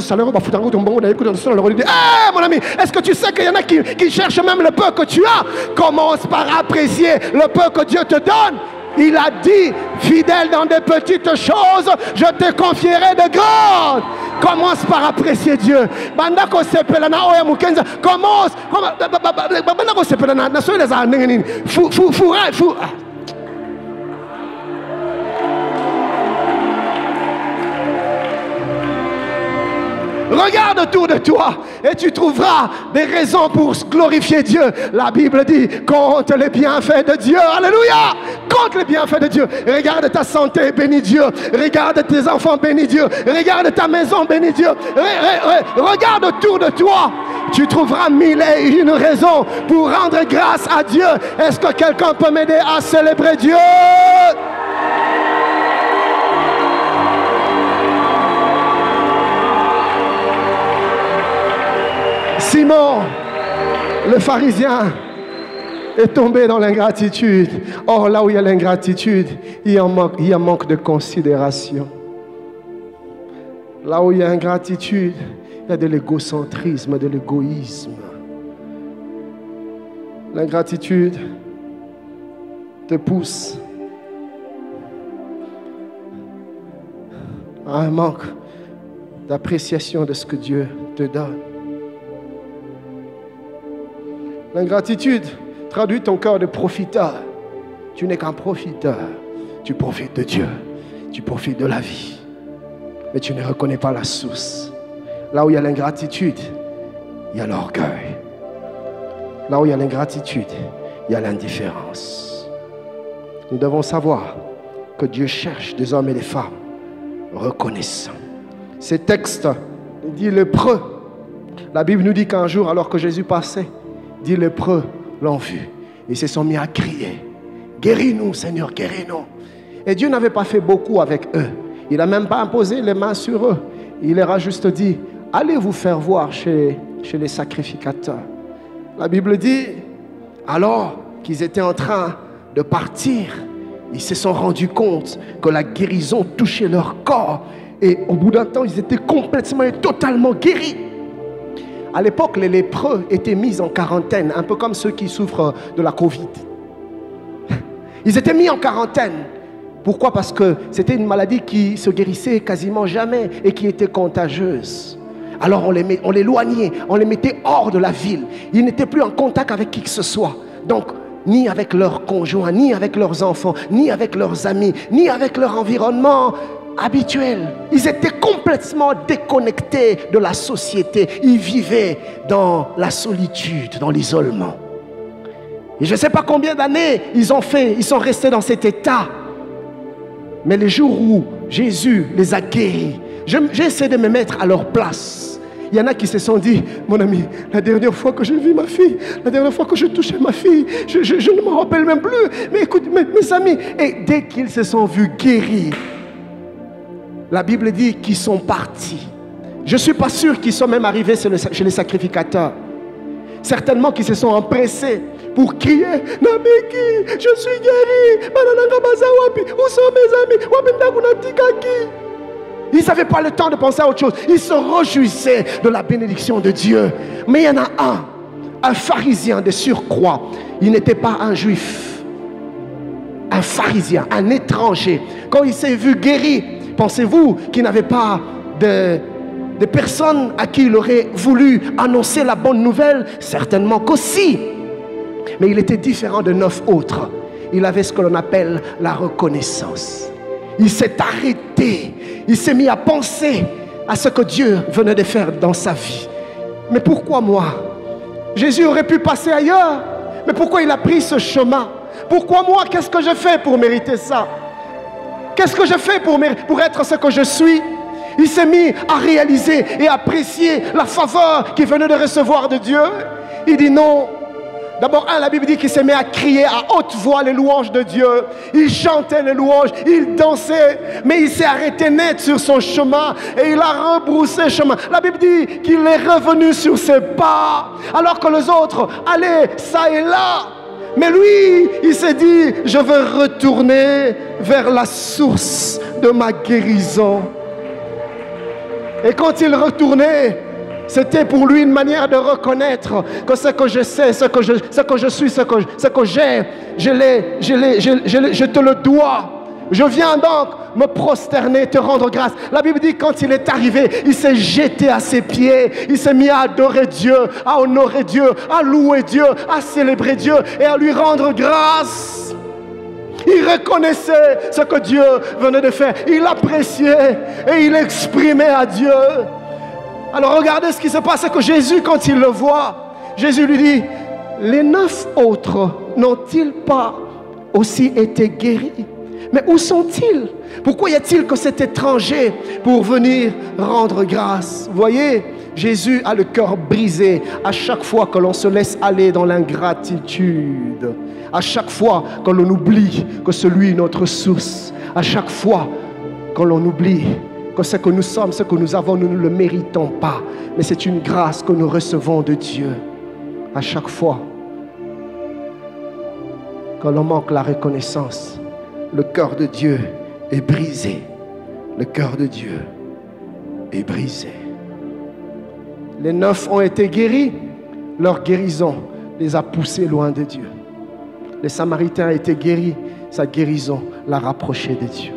mon ami, est-ce que tu sais qu'il y en a qui cherchent même le peu que tu as? Commence par apprécier le peu que Dieu te donne. Il a dit, fidèle dans des petites choses, je te confierai de grandes. Commence par apprécier Dieu. Commence. Regarde autour de toi et tu trouveras des raisons pour glorifier Dieu. La Bible dit, compte les bienfaits de Dieu. Alléluia! Compte les bienfaits de Dieu. Regarde ta santé, bénis Dieu. Regarde tes enfants, bénis Dieu. Regarde ta maison, bénis Dieu. Regarde autour de toi. Tu trouveras mille et une raisons pour rendre grâce à Dieu. Est-ce que quelqu'un peut m'aider à célébrer Dieu? Simon, le pharisien, est tombé dans l'ingratitude. Or, là où il y a l'ingratitude, il y a un manque de considération. Là où il y a ingratitude, il y a de l'égocentrisme, de l'égoïsme. L'ingratitude te pousse à un manque d'appréciation de ce que Dieu te donne. L'ingratitude traduit ton cœur de profiteur. Tu n'es qu'un profiteur. Tu profites de Dieu. Tu profites de la vie. Mais tu ne reconnais pas la source. Là où il y a l'ingratitude, il y a l'orgueil. Là où il y a l'ingratitude, il y a l'indifférence. Nous devons savoir que Dieu cherche des hommes et des femmes reconnaissants. Ces textes disent lépreux. La Bible nous dit qu'un jour, alors que Jésus passait, 10 lépreux l'ont vu. Ils se sont mis à crier. Guéris-nous, Seigneur, guéris-nous. Et Dieu n'avait pas fait beaucoup avec eux. Il n'a même pas imposé les mains sur eux. Il leur a juste dit, allez vous faire voir chez les sacrificateurs. La Bible dit, alors qu'ils étaient en train de partir, ils se sont rendus compte que la guérison touchait leur corps. Et au bout d'un temps, ils étaient complètement et totalement guéris. À l'époque, les lépreux étaient mis en quarantaine, un peu comme ceux qui souffrent de la Covid. Ils étaient mis en quarantaine. Pourquoi? Parce que c'était une maladie qui se guérissait quasiment jamais et qui était contagieuse. Alors on l'éloignait, on les mettait hors de la ville. Ils n'étaient plus en contact avec qui que ce soit. Donc, ni avec leurs conjoints, ni avec leurs enfants, ni avec leurs amis, ni avec leur environnement habituel. Ils étaient complètement déconnectés de la société. Ils vivaient dans la solitude, dans l'isolement. Et je ne sais pas combien d'années ils sont restés dans cet état. Mais les jours où Jésus les a guéris, j'ai essayé de me mettre à leur place. Il y en a qui se sont dit, mon ami, la dernière fois que j'ai vu ma fille, la dernière fois que je touchais ma fille, je ne me rappelle même plus. Mais écoute, mes amis, et dès qu'ils se sont vus guéris, la Bible dit qu'ils sont partis. Je ne suis pas sûr qu'ils sont même arrivés chez les sacrificateurs. Certainement qu'ils se sont empressés pour crier, Nameki, je suis guéri. Où sont mes amis? Ils n'avaient pas le temps de penser à autre chose. Ils se réjouissaient de la bénédiction de Dieu. Mais il y en a un pharisien de surcroît. Il n'était pas un juif. Un pharisien, un étranger. Quand il s'est vu guéri, pensez-vous qu'il n'avait pas de personnes à qui il aurait voulu annoncer la bonne nouvelle? Certainement qu'aussi. Mais il était différent de 9 autres. Il avait ce que l'on appelle la reconnaissance. Il s'est arrêté. Il s'est mis à penser à ce que Dieu venait de faire dans sa vie. Mais pourquoi moi? Jésus aurait pu passer ailleurs. Mais pourquoi il a pris ce chemin? Pourquoi moi? Qu'est-ce que je fais pour mériter ça? Qu'est-ce que je fais pour être ce que je suis? Il s'est mis à réaliser et apprécier la faveur qu'il venait de recevoir de Dieu. Il dit non. D'abord, la Bible dit qu'il s'est mis à crier à haute voix les louanges de Dieu. Il chantait les louanges, il dansait, mais il s'est arrêté net sur son chemin et il a rebroussé chemin. La Bible dit qu'il est revenu sur ses pas, alors que les autres allaient ça et là. Mais lui, il s'est dit, je veux retourner vers la source de ma guérison. Et quand il retournait, c'était pour lui une manière de reconnaître que ce que je sais, ce que je suis, ce que j'ai, je te le dois. Je viens donc me prosterner, te rendre grâce. La Bible dit quand il est arrivé, il s'est jeté à ses pieds. Il s'est mis à adorer Dieu, à honorer Dieu, à louer Dieu, à célébrer Dieu et à lui rendre grâce. Il reconnaissait ce que Dieu venait de faire. Il appréciait et il exprimait à Dieu. Alors regardez ce qui se passe, c'est que Jésus, quand il le voit, Jésus lui dit, les 9 autres n'ont-ils pas aussi été guéris? Mais où sont-ils? Pourquoi y a-t-il que cet étranger pour venir rendre grâce? Vous voyez, Jésus a le cœur brisé à chaque fois que l'on se laisse aller dans l'ingratitude. À chaque fois que l'on oublie que c'est lui notre source. À chaque fois que l'on oublie que ce que nous sommes, ce que nous avons, nous ne le méritons pas. Mais c'est une grâce que nous recevons de Dieu. À chaque fois que l'on manque la reconnaissance, le cœur de Dieu est brisé. Le cœur de Dieu est brisé. Les 9 ont été guéris. Leur guérison les a poussés loin de Dieu. Les Samaritains ont été guéris. Sa guérison l'a rapproché de Dieu.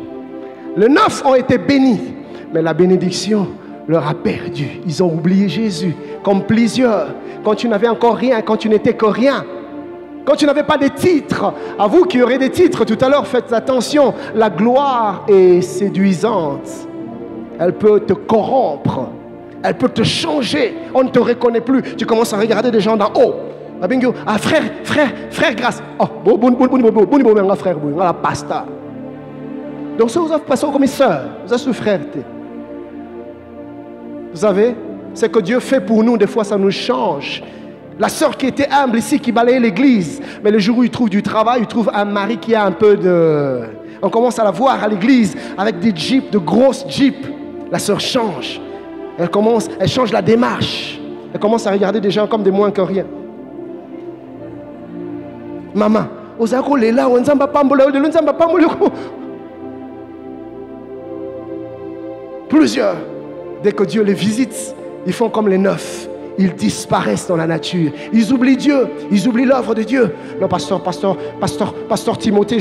Les 9 ont été bénis. Mais la bénédiction leur a perdu. Ils ont oublié Jésus. Comme plusieurs. Quand tu n'avais encore rien, quand tu n'étais que rien. Quand tu n'avais pas de titres, à vous qui aurez des titres tout à l'heure, faites attention, la gloire est séduisante. Elle peut te corrompre, elle peut te changer, on ne te reconnaît plus. Tu commences à regarder des gens d'en haut. Ah frère grâce. Oh, frère, la pasta. Donc ça vous a passé comme sœur, vous avez frère. Vous savez, ce que Dieu fait pour nous, des fois ça nous change. La sœur qui était humble ici, qui balayait l'église, mais le jour où il trouve du travail, il trouve un mari qui a un peu de... On commence à la voir à l'église avec des jeeps, de grosses jeeps. La sœur change. Elle change la démarche. Elle commence à regarder des gens comme des moins que rien. Maman, plusieurs, dès que Dieu les visite, ils font comme les 9. Ils disparaissent dans la nature. Ils oublient Dieu. Ils oublient l'œuvre de Dieu. Le pasteur Timothée,